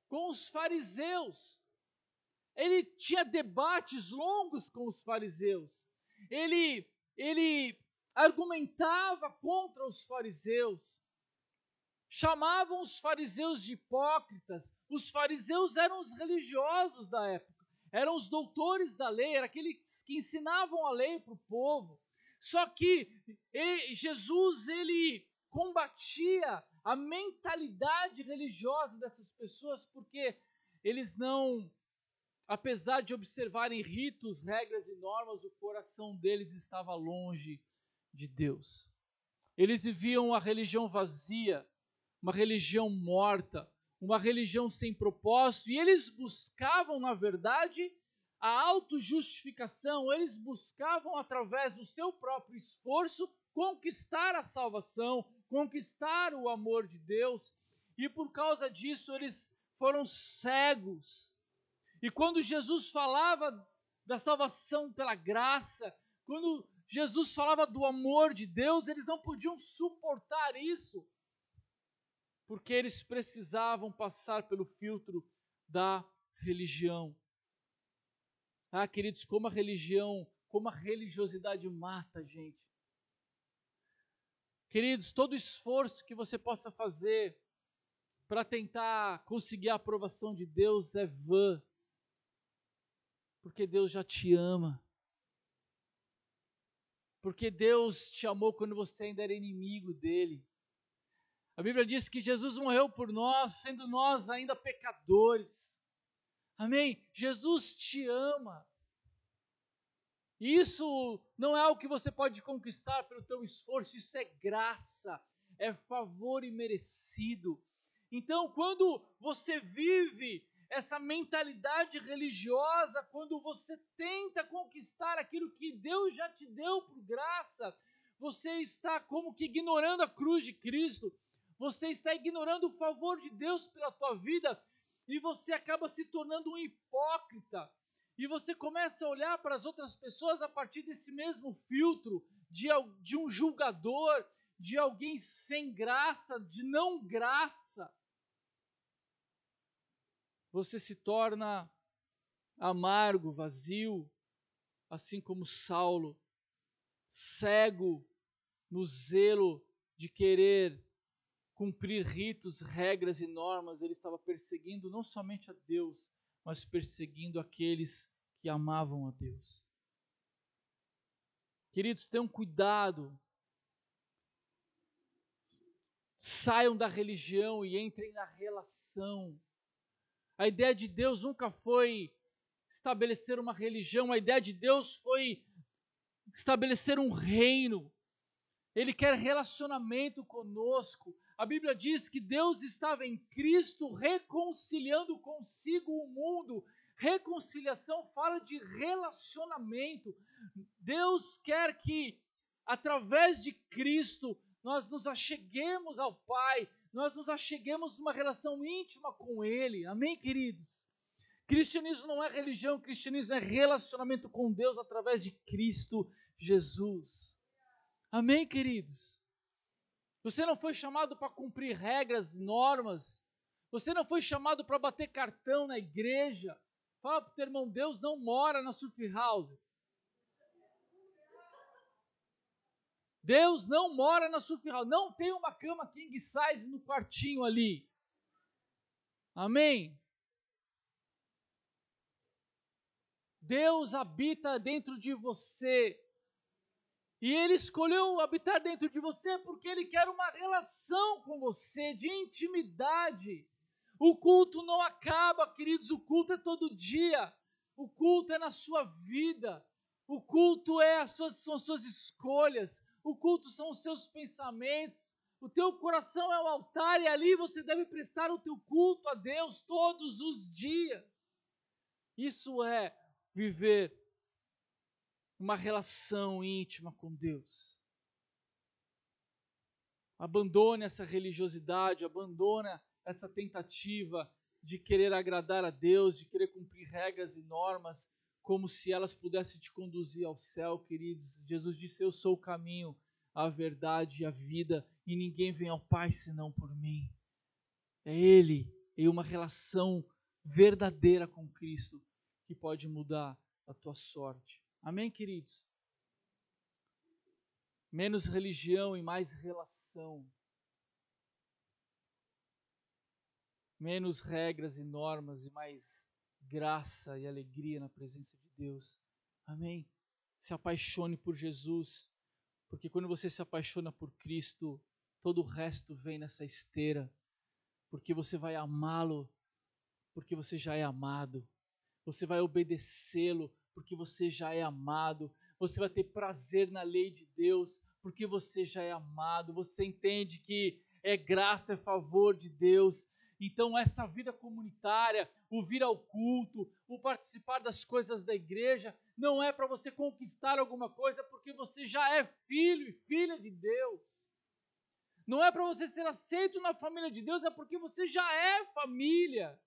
Com os fariseus. Ele tinha debates longos com os fariseus. Ele argumentava contra os fariseus. Chamavam os fariseus de hipócritas. Os fariseus eram os religiosos da época. Eram os doutores da lei, eram aqueles que ensinavam a lei para o povo. Só que Jesus, ele combatia a mentalidade religiosa dessas pessoas, porque eles não, apesar de observarem ritos, regras e normas, o coração deles estava longe de Deus. Eles viviam a religião vazia, uma religião morta, uma religião sem propósito, e eles buscavam, na verdade, a autojustificação, eles buscavam, através do seu próprio esforço, conquistar a salvação, conquistar o amor de Deus, e por causa disso eles foram cegos. E quando Jesus falava da salvação pela graça, quando Jesus falava do amor de Deus, eles não podiam suportar isso, porque eles precisavam passar pelo filtro da religião. Ah, queridos, como a religião, como a religiosidade mata a gente. Queridos, todo esforço que você possa fazer para tentar conseguir a aprovação de Deus é vã, porque Deus já te ama. Porque Deus te amou quando você ainda era inimigo dele. A Bíblia diz que Jesus morreu por nós, sendo nós ainda pecadores. Amém? Jesus te ama. Isso não é algo que você pode conquistar pelo teu esforço, isso é graça, é favor imerecido. Então, quando você vive essa mentalidade religiosa, quando você tenta conquistar aquilo que Deus já te deu por graça, você está como que ignorando a cruz de Cristo, você está ignorando o favor de Deus pela tua vida, e você acaba se tornando um hipócrita. E você começa a olhar para as outras pessoas a partir desse mesmo filtro de um julgador, de alguém sem graça, de não graça. Você se torna amargo, vazio, assim como Saulo, cego no zelo de querer cumprir ritos, regras e normas. Ele estava perseguindo não somente a Deus, mas perseguindo aqueles que amavam a Deus. Queridos, tenham cuidado. Saiam da religião e entrem na relação. A ideia de Deus nunca foi estabelecer uma religião, a ideia de Deus foi estabelecer um reino. Ele quer relacionamento conosco. A Bíblia diz que Deus estava em Cristo reconciliando consigo o mundo. Reconciliação fala de relacionamento. Deus quer que, através de Cristo, nós nos acheguemos ao Pai, nós nos acheguemos numa relação íntima com Ele. Amém, queridos? Cristianismo não é religião, cristianismo é relacionamento com Deus através de Cristo Jesus. Amém, queridos? Você não foi chamado para cumprir regras, normas. Você não foi chamado para bater cartão na igreja. Fala para o teu irmão, Deus não mora na surf house. Deus não mora na surf house. Não tem uma cama king size no quartinho ali. Amém? Deus habita dentro de você. E Ele escolheu habitar dentro de você porque Ele quer uma relação com você, de intimidade. O culto não acaba, queridos, o culto é todo dia. O culto é na sua vida. O culto são suas escolhas. O culto são os seus pensamentos. O teu coração é o altar e ali você deve prestar o teu culto a Deus todos os dias. Isso é viver uma relação íntima com Deus. Abandone essa religiosidade, abandone essa tentativa de querer agradar a Deus, de querer cumprir regras e normas, como se elas pudessem te conduzir ao céu, queridos. Jesus disse, eu sou o caminho, a verdade e a vida, e ninguém vem ao Pai senão por mim. É Ele, e uma relação verdadeira com Cristo, que pode mudar a tua sorte. Amém, queridos? Menos religião e mais relação. Menos regras e normas e mais graça e alegria na presença de Deus. Amém? Se apaixone por Jesus, porque quando você se apaixona por Cristo, todo o resto vem nessa esteira, porque você vai amá-lo, porque você já é amado. Você vai obedecê-lo, porque você já é amado. Você vai ter prazer na lei de Deus, porque você já é amado. Você entende que é graça, é favor de Deus. Então essa vida comunitária, o vir ao culto, o participar das coisas da igreja, não é para você conquistar alguma coisa, porque você já é filho e filha de Deus. Não é para você ser aceito na família de Deus, é porque você já é família.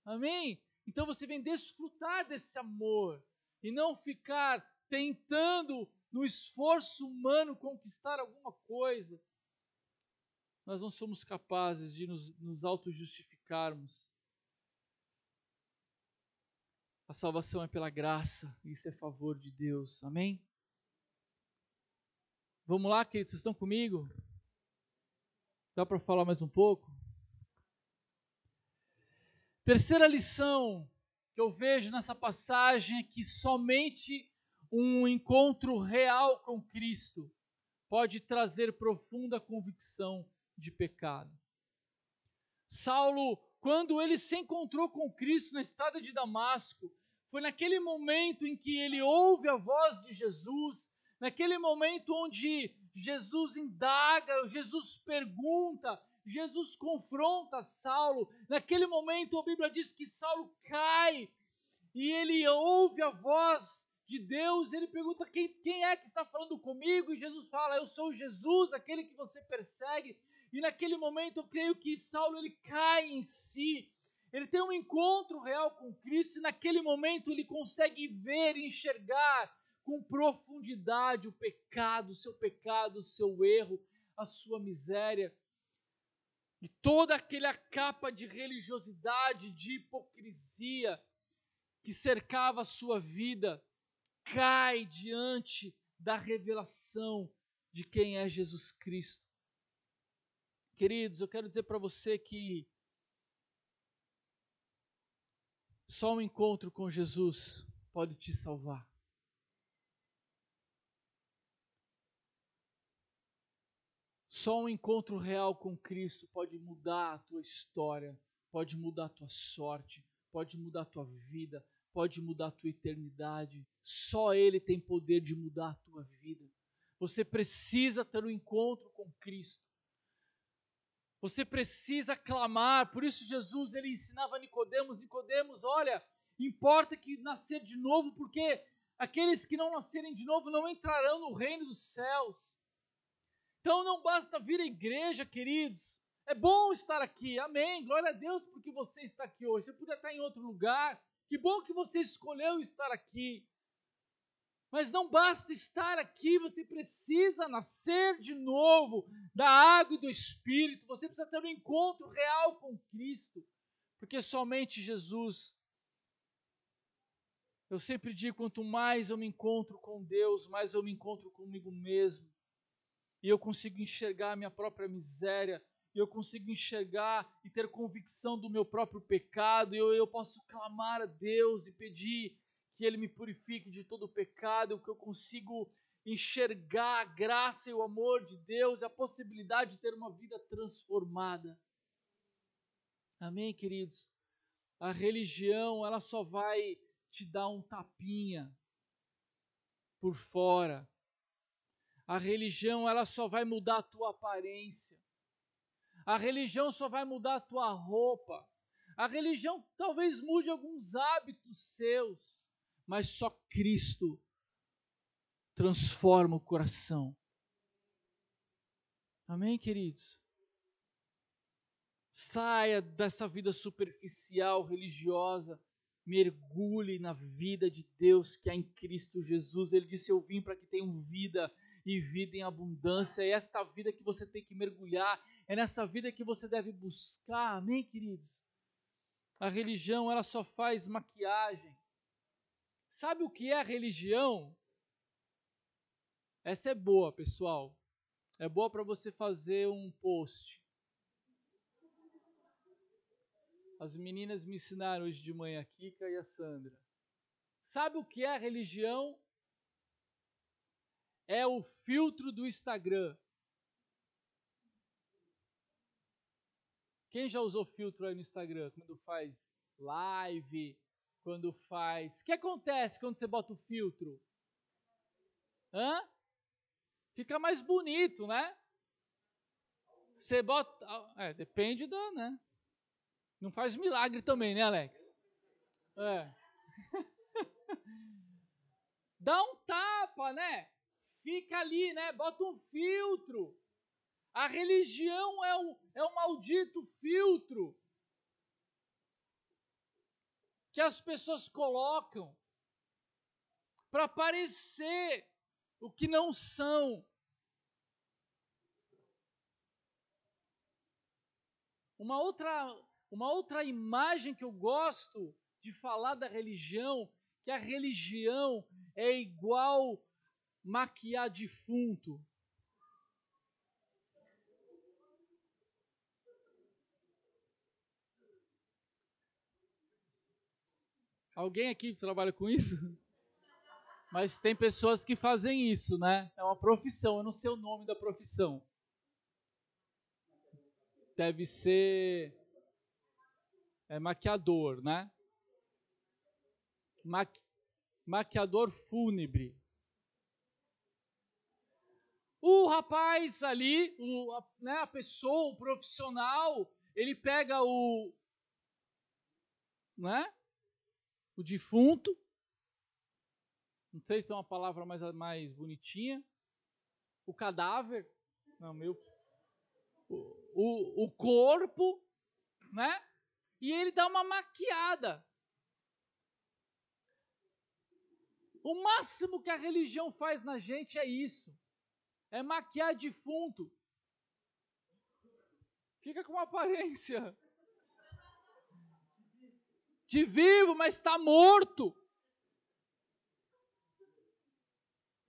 Amém? Então você vem desfrutar desse amor e não ficar tentando no esforço humano conquistar alguma coisa. Nós não somos capazes de nos auto-justificarmos. A salvação é pela graça, isso é favor de Deus. Amém? Vamos lá, queridos, vocês estão comigo? Dá para falar mais um pouco? Terceira lição que eu vejo nessa passagem é que somente um encontro real com Cristo pode trazer profunda convicção de pecado. Saulo, quando ele se encontrou com Cristo na estrada de Damasco, foi naquele momento em que ele ouve a voz de Jesus, naquele momento onde Jesus indaga, Jesus pergunta, Jesus confronta Saulo. Naquele momento a Bíblia diz que Saulo cai e ele ouve a voz de Deus, ele pergunta quem é que está falando comigo, e Jesus fala, eu sou Jesus, aquele que você persegue. E naquele momento eu creio que Saulo ele cai em si, ele tem um encontro real com Cristo, e naquele momento ele consegue ver e enxergar com profundidade o pecado, o seu erro, a sua miséria. E toda aquela capa de religiosidade, de hipocrisia que cercava a sua vida, cai diante da revelação de quem é Jesus Cristo. Queridos, eu quero dizer para você que só um encontro com Jesus pode te salvar. Só um encontro real com Cristo pode mudar a tua história, pode mudar a tua sorte, pode mudar a tua vida, pode mudar a tua eternidade. Só Ele tem poder de mudar a tua vida. Você precisa ter um encontro com Cristo. Você precisa clamar. Por isso Jesus, ele ensinava a Nicodemos, olha, importa que nascer de novo, porque aqueles que não nascerem de novo não entrarão no reino dos céus. Então não basta vir à igreja, queridos. É bom estar aqui, amém. Glória a Deus porque você está aqui hoje. Você podia estar em outro lugar. Que bom que você escolheu estar aqui. Mas não basta estar aqui, você precisa nascer de novo da água e do Espírito. Você precisa ter um encontro real com Cristo. Porque somente Jesus. Eu sempre digo, quanto mais eu me encontro com Deus, mais eu me encontro comigo mesmo. E eu consigo enxergar a minha própria miséria, e eu consigo enxergar e ter convicção do meu próprio pecado, e eu posso clamar a Deus e pedir que Ele me purifique de todo o pecado, que eu consigo enxergar a graça e o amor de Deus, e a possibilidade de ter uma vida transformada. Amém, queridos? A religião, ela só vai te dar um tapinha por fora. A religião, ela só vai mudar a tua aparência. A religião só vai mudar a tua roupa. A religião talvez mude alguns hábitos seus, mas só Cristo transforma o coração. Amém, queridos? Saia dessa vida superficial, religiosa, mergulhe na vida de Deus que há em Cristo Jesus. Ele disse, eu vim para que tenham vida e vida em abundância. É esta vida que você tem que mergulhar, é nessa vida que você deve buscar. Amém, queridos? A religião, ela só faz maquiagem. Sabe o que é a religião? Essa é boa, pessoal. É boa para você fazer um post. As meninas me ensinaram hoje de manhã, a Kika e a Sandra. Sabe o que é a religião? É o filtro do Instagram. Quem já usou filtro aí no Instagram? Quando faz live, quando faz... O que acontece quando você bota o filtro? Hã? Fica mais bonito, né? Você bota... depende da, né? Não faz milagre também, né, Alex? É. Dá um tapa, né? Fica ali, né? Bota um filtro. A religião é o maldito filtro que as pessoas colocam para parecer o que não são. Uma outra imagem que eu gosto de falar da religião, que a religião é igual maquiar defunto. Alguém aqui trabalha com isso? Mas tem pessoas que fazem isso, né? É uma profissão, eu não sei o nome da profissão. Deve ser maquiador, né? Maquiador fúnebre. O rapaz ali, a pessoa, o profissional, ele pega o defunto, não sei se é uma palavra mais bonitinha, o cadáver, o corpo, né? E ele dá uma maquiada. O máximo que a religião faz na gente é isso. É maquiar defunto. Fica com uma aparência de vivo, mas está morto.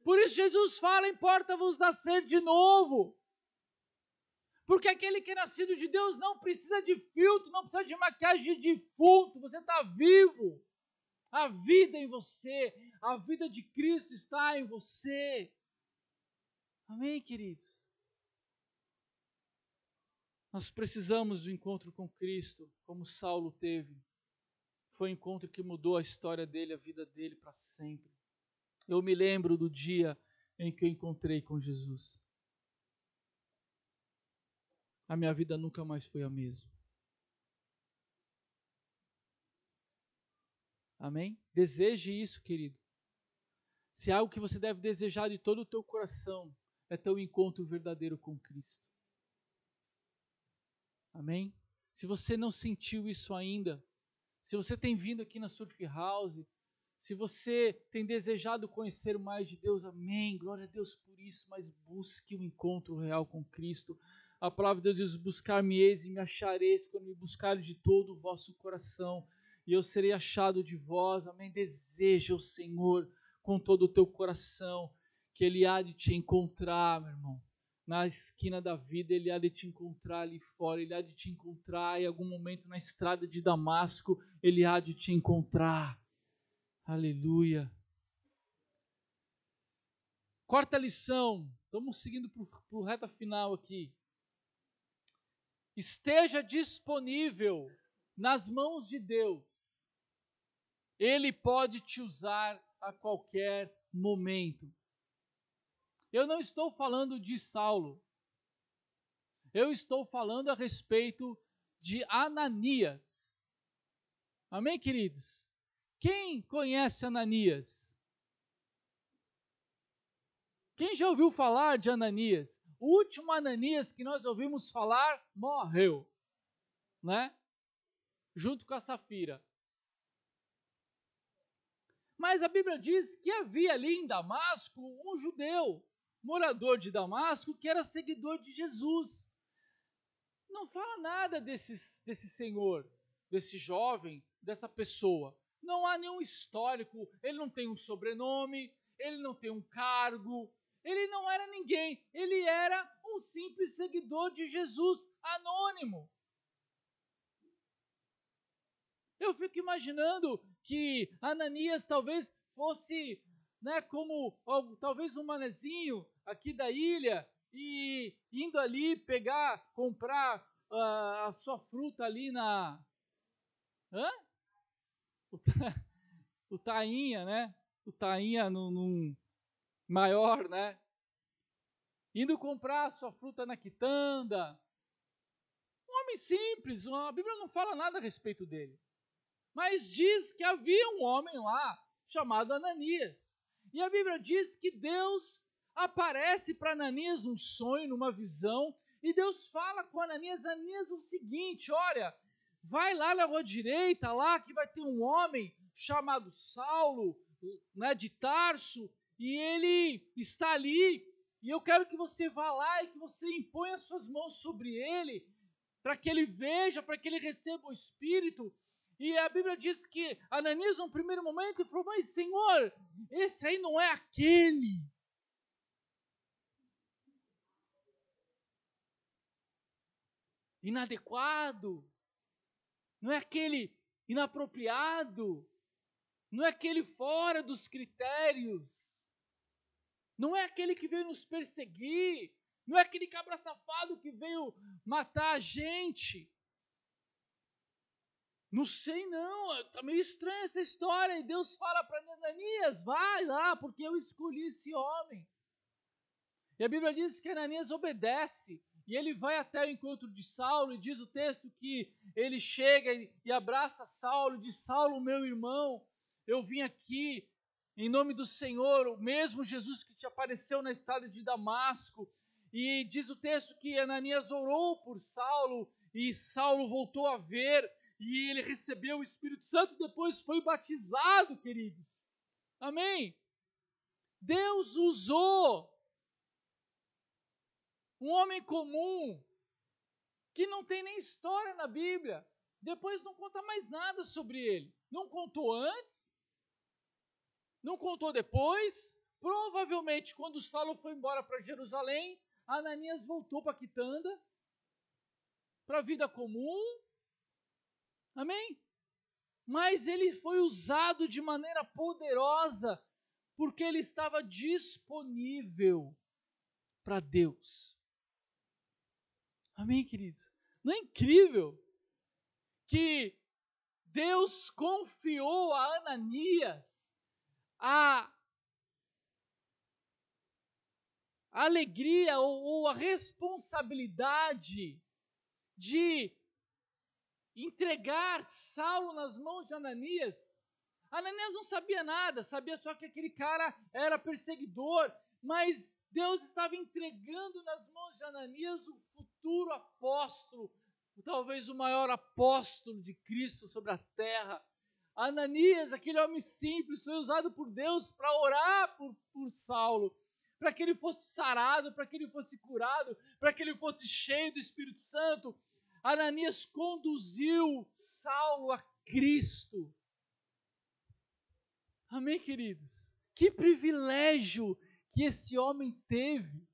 Por isso Jesus fala, importa-vos nascer de novo. Porque aquele que é nascido de Deus não precisa de filtro, não precisa de maquiagem de defunto. Você está vivo. a vida em você, a vida de Cristo está em você. Amém, queridos? Nós precisamos do encontro com Cristo, como Saulo teve. Foi um encontro que mudou a história dele, a vida dele para sempre. Eu me lembro do dia em que eu encontrei com Jesus. A minha vida nunca mais foi a mesma. Amém? Deseje isso, querido. Se há algo que você deve desejar de todo o teu coração, é ter um encontro verdadeiro com Cristo. Amém? Se você não sentiu isso ainda, se você tem vindo aqui na Surf House, se você tem desejado conhecer mais de Deus, amém, glória a Deus por isso, mas busque um encontro real com Cristo. A palavra de Deus diz, buscar-me-eis e me achareis, quando me buscarem de todo o vosso coração, e eu serei achado de vós, amém. Deseja o Senhor com todo o teu coração, que Ele há de te encontrar, meu irmão. Na esquina da vida, Ele há de te encontrar ali fora, Ele há de te encontrar em algum momento na estrada de Damasco, Ele há de te encontrar. Aleluia. Quarta lição, estamos seguindo para o reta final aqui. Esteja disponível nas mãos de Deus. Ele pode te usar a qualquer momento. Eu não estou falando de Saulo. Eu estou falando a respeito de Ananias. Amém, queridos? Quem conhece Ananias? Quem já ouviu falar de Ananias? O último Ananias que nós ouvimos falar morreu, né? Junto com a Safira. Mas a Bíblia diz que havia ali em Damasco um judeu, morador de Damasco, que era seguidor de Jesus. Não fala nada desse senhor, desse jovem, dessa pessoa. Não há nenhum histórico, ele não tem um sobrenome, ele não tem um cargo, ele não era ninguém, ele era um simples seguidor de Jesus, anônimo. Eu fico imaginando que Ananias talvez fosse, né, como talvez um manezinho aqui da ilha e indo ali comprar a sua fruta ali na... Hã? O tainha, né? O tainha num maior, né? Indo comprar a sua fruta na quitanda. Um homem simples, a Bíblia não fala nada a respeito dele. Mas diz que havia um homem lá chamado Ananias. E a Bíblia diz que Deus aparece para Ananias num sonho, numa visão, e Deus fala com Ananias o seguinte: olha, vai lá na rua direita, lá que vai ter um homem chamado Saulo, né, de Tarso, e ele está ali, e eu quero que você vá lá e que você imponha as suas mãos sobre ele, para que ele veja, para que ele receba o Espírito. E a Bíblia diz que Ananias, num primeiro momento, falou: mas Senhor, esse aí não é aquele. Inadequado. Não é aquele inapropriado. Não é aquele fora dos critérios. Não é aquele que veio nos perseguir. Não é aquele cabra safado que veio matar a gente. Não sei não, está meio estranha essa história. E Deus fala para Ananias: vai lá, porque eu escolhi esse homem. E a Bíblia diz que Ananias obedece. E ele vai até o encontro de Saulo. E diz o texto que ele chega e abraça Saulo. E diz: Saulo, meu irmão, eu vim aqui em nome do Senhor, o mesmo Jesus que te apareceu na estrada de Damasco. E diz o texto que Ananias orou por Saulo. E Saulo voltou a ver. E ele recebeu o Espírito Santo, depois foi batizado, queridos. Amém? Deus usou um homem comum, que não tem nem história na Bíblia. Depois não conta mais nada sobre ele. Não contou antes, não contou depois. Provavelmente, quando Saulo foi embora para Jerusalém, Ananias voltou para Quitanda, para a vida comum. Amém? mas ele foi usado de maneira poderosa, porque ele estava disponível para Deus. Amém, queridos? Não é incrível que Deus confiou a Ananias a alegria ou a responsabilidade de entregar Saulo nas mãos de Ananias? Ananias não sabia nada, sabia só que aquele cara era perseguidor, mas Deus estava entregando nas mãos de Ananias o futuro apóstolo, talvez o maior apóstolo de Cristo sobre a terra. Ananias, aquele homem simples, foi usado por Deus para orar por Saulo, para que ele fosse sarado, para que ele fosse curado, para que ele fosse cheio do Espírito Santo. Ananias conduziu Saulo a Cristo. Amém, queridos? Que privilégio que esse homem teve.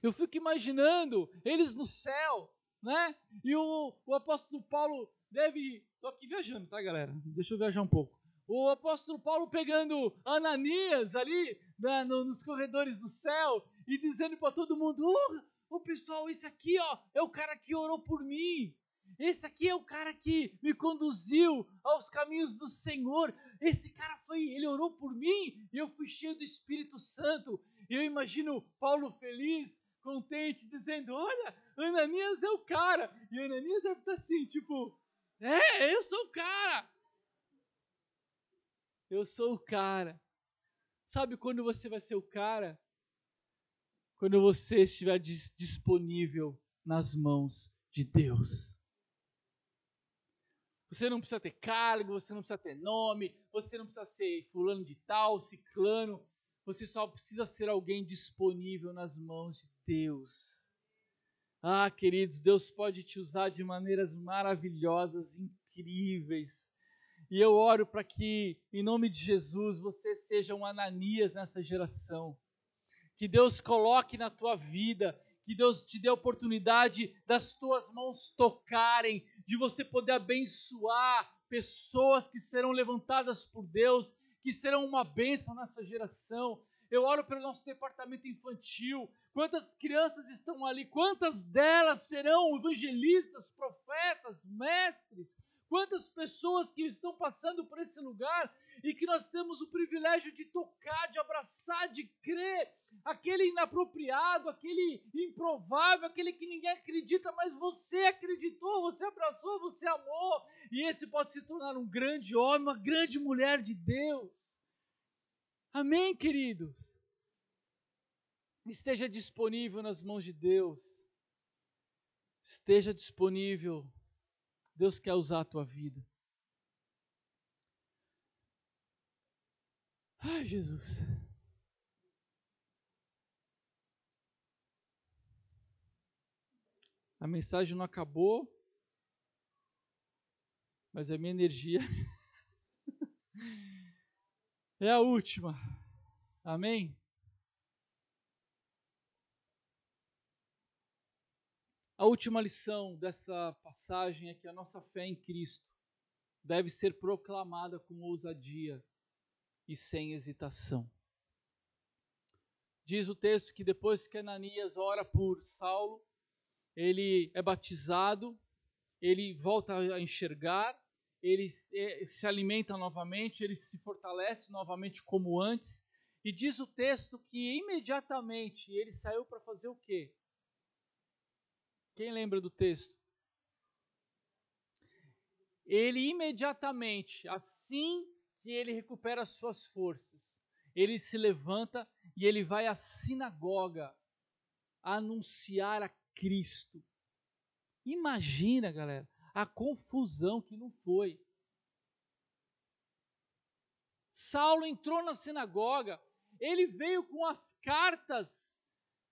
Eu fico imaginando eles no céu, né? E o apóstolo Paulo deve... Estou aqui viajando, tá, galera? Deixa eu viajar um pouco. O apóstolo Paulo pegando Ananias ali nos corredores do céu e dizendo para todo mundo: ô pessoal, esse aqui ó, é o cara que orou por mim. Esse aqui é o cara que me conduziu aos caminhos do Senhor. Esse cara ele orou por mim e eu fui cheio do Espírito Santo. E eu imagino Paulo feliz, contente, dizendo: olha, Ananias é o cara. E Ananias deve estar assim, tipo, eu sou o cara. Eu sou o cara. Sabe quando você vai ser o cara? Quando você estiver disponível nas mãos de Deus. Você não precisa ter cargo, você não precisa ter nome, você não precisa ser fulano de tal, ciclano. Você só precisa ser alguém disponível nas mãos de Deus. Ah, queridos, Deus pode te usar de maneiras maravilhosas, incríveis. E eu oro para que, em nome de Jesus, você seja um Ananias nessa geração. Que Deus coloque na tua vida, que Deus te dê a oportunidade das tuas mãos tocarem, de você poder abençoar pessoas que serão levantadas por Deus, que serão uma bênção nessa geração. Eu oro pelo nosso departamento infantil. Quantas crianças estão ali? Quantas delas serão evangelistas, profetas, mestres? Quantas pessoas que estão passando por esse lugar e que nós temos o privilégio de tocar, de abraçar, de crer, aquele inapropriado, aquele improvável, aquele que ninguém acredita, mas você acreditou, você abraçou, você amou, e esse pode se tornar um grande homem, uma grande mulher de Deus. Amém, queridos? Esteja disponível nas mãos de Deus. Esteja disponível. Deus quer usar a tua vida. Ai, Jesus. A mensagem não acabou, mas a minha energia é a última. Amém? A última lição dessa passagem é que a nossa fé em Cristo deve ser proclamada com ousadia e sem hesitação. Diz o texto que depois que Ananias ora por Saulo, ele é batizado, ele volta a enxergar, ele se alimenta novamente, ele se fortalece novamente como antes, e diz o texto que imediatamente ele saiu para fazer o quê? Quem lembra do texto? Ele imediatamente, assim que ele recupera as suas forças, ele se levanta e ele vai à sinagoga anunciar a Cristo. Imagina, galera, a confusão que não foi. Saulo entrou na sinagoga, ele veio com as cartas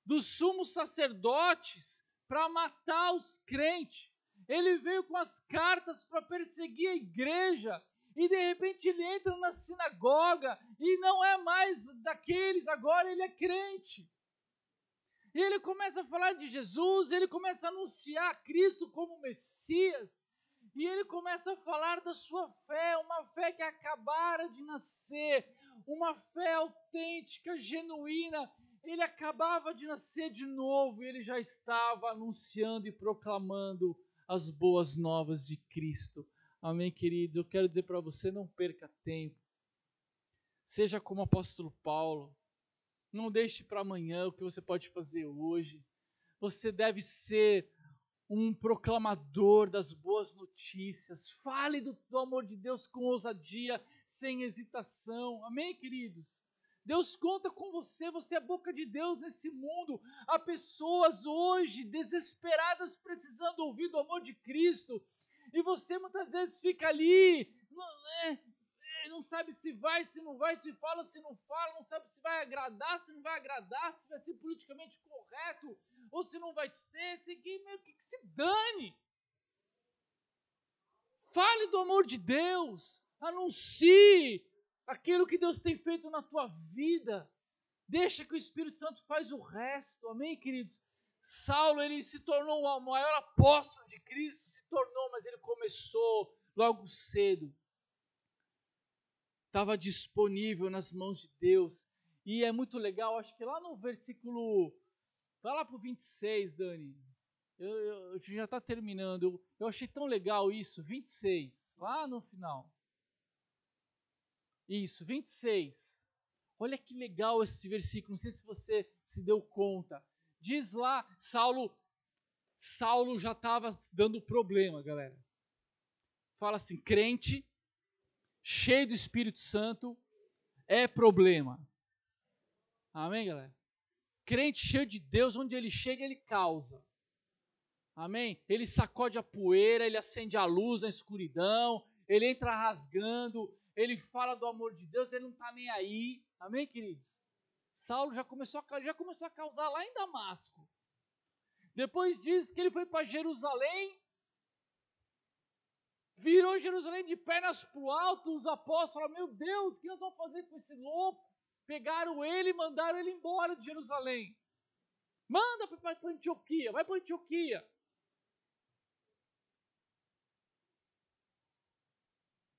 dos sumos sacerdotes para matar os crentes. Ele veio com as cartas para perseguir a igreja. E de repente ele entra na sinagoga e não é mais daqueles, agora ele é crente. E ele começa a falar de Jesus, ele começa a anunciar Cristo como Messias. E ele começa a falar da sua fé, uma fé que acabara de nascer, uma fé autêntica, genuína. Ele acabava de nascer de novo e ele já estava anunciando e proclamando as boas novas de Cristo. Amém, queridos? Eu quero dizer para você, não perca tempo. Seja como o apóstolo Paulo. Não deixe para amanhã o que você pode fazer hoje. Você deve ser um proclamador das boas notícias. Fale do amor de Deus com ousadia, sem hesitação. Amém, queridos? Deus conta com você, você é a boca de Deus nesse mundo. Há pessoas hoje desesperadas precisando ouvir do amor de Cristo. E você muitas vezes fica ali, não sabe se vai, se não vai, se fala, se não fala, não sabe se vai agradar, se não vai agradar, se vai ser politicamente correto, ou se não vai ser, que se dane. Fale do amor de Deus, anuncie aquilo que Deus tem feito na tua vida, deixa que o Espírito Santo faz o resto, amém, queridos? Saulo, ele se tornou o maior apóstolo de Cristo, mas ele começou logo cedo. Estava disponível nas mãos de Deus. E é muito legal, acho que lá no versículo, vai lá para o 26, Dani. Eu já está terminando. Eu achei tão legal isso, 26, lá no final. Isso, 26. Olha que legal esse versículo, não sei se você se deu conta. Diz lá, Saulo já estava dando problema, galera. Fala assim, crente, cheio do Espírito Santo, é problema. Amém, galera? Crente cheio de Deus, onde ele chega, ele causa. Amém? Ele sacode a poeira, ele acende a luz na escuridão, ele entra rasgando, ele fala do amor de Deus, ele não está nem aí. Amém, queridos? Saulo já começou a causar lá em Damasco. Depois diz que ele foi para Jerusalém, virou Jerusalém de pernas para o alto, os apóstolos falaram, meu Deus, o que nós vamos fazer com esse louco? Pegaram ele e mandaram ele embora de Jerusalém. Manda para Antioquia, vai para Antioquia.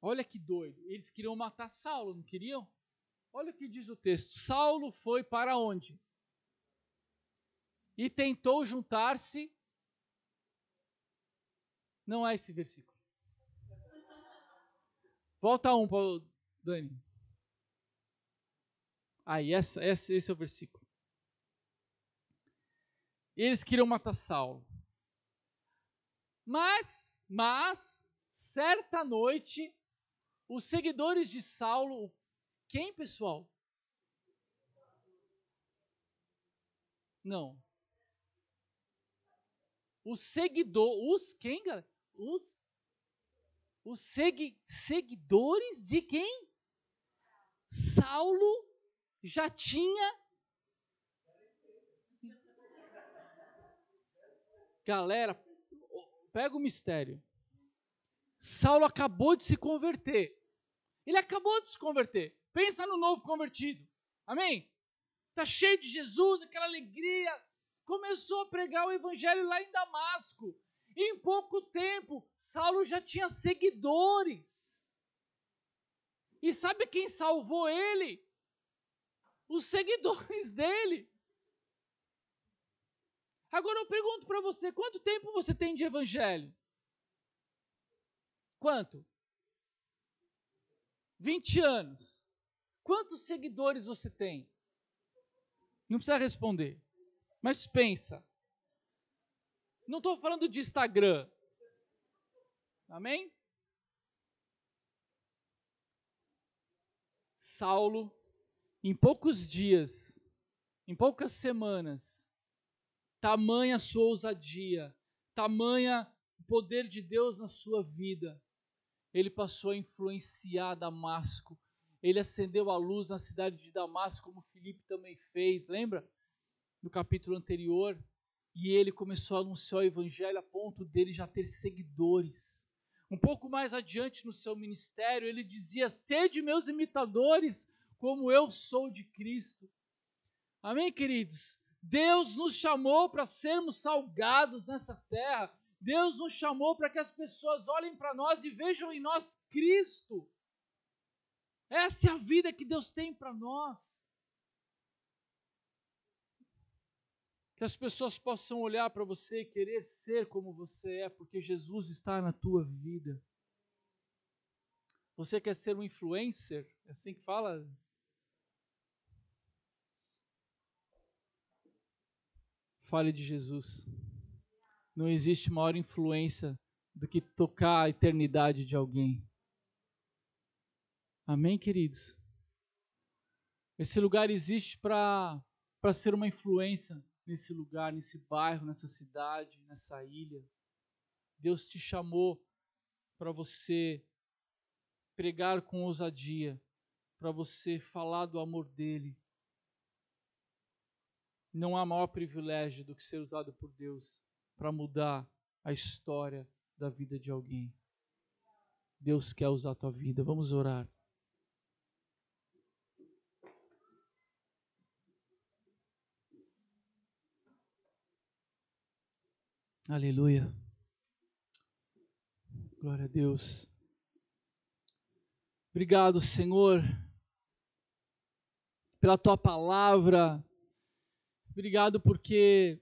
Olha que doido, eles queriam matar Saulo, não queriam? Olha o que diz o texto, Saulo foi para onde? E tentou juntar-se, não é esse versículo. Volta um, Dani. Aí, esse é o versículo. Eles queriam matar Saulo. Mas, certa noite, os seguidores de Saulo, quem, pessoal? Não. Quem, galera? Os seguidores de quem? Saulo já tinha. Galera, pega o mistério. Saulo acabou de se converter. Ele acabou de se converter. Pensa no novo convertido. Amém? Está cheio de Jesus, aquela alegria. Começou a pregar o evangelho lá em Damasco. E em pouco tempo, Saulo já tinha seguidores. E sabe quem salvou ele? Os seguidores dele. Agora eu pergunto para você, quanto tempo você tem de evangelho? Quanto? 20 anos. Quantos seguidores você tem? Não precisa responder. Mas pensa. Não estou falando de Instagram. Amém? Saulo, em poucos dias, em poucas semanas, tamanha a sua ousadia, tamanha o poder de Deus na sua vida, ele passou a influenciar Damasco. Ele acendeu a luz na cidade de Damasco, como Filipe também fez, lembra? No capítulo anterior. E ele começou a anunciar o evangelho a ponto dele já ter seguidores. Um pouco mais adiante no seu ministério, ele dizia, sede meus imitadores, como eu sou de Cristo. Amém, queridos? Deus nos chamou para sermos salgados nessa terra. Deus nos chamou para que as pessoas olhem para nós e vejam em nós Cristo. Essa é a vida que Deus tem para nós. Que as pessoas possam olhar para você e querer ser como você é, porque Jesus está na tua vida. Você quer ser um influencer? É assim que fala? Fale de Jesus. Não existe maior influência do que tocar a eternidade de alguém. Amém, queridos? Esse lugar existe para ser uma influência nesse lugar, nesse bairro, nessa cidade, nessa ilha. Deus te chamou para você pregar com ousadia, para você falar do amor dele. Não há maior privilégio do que ser usado por Deus para mudar a história da vida de alguém. Deus quer usar a tua vida. Vamos orar. Aleluia. Glória a Deus. Obrigado, Senhor, pela tua palavra. Obrigado porque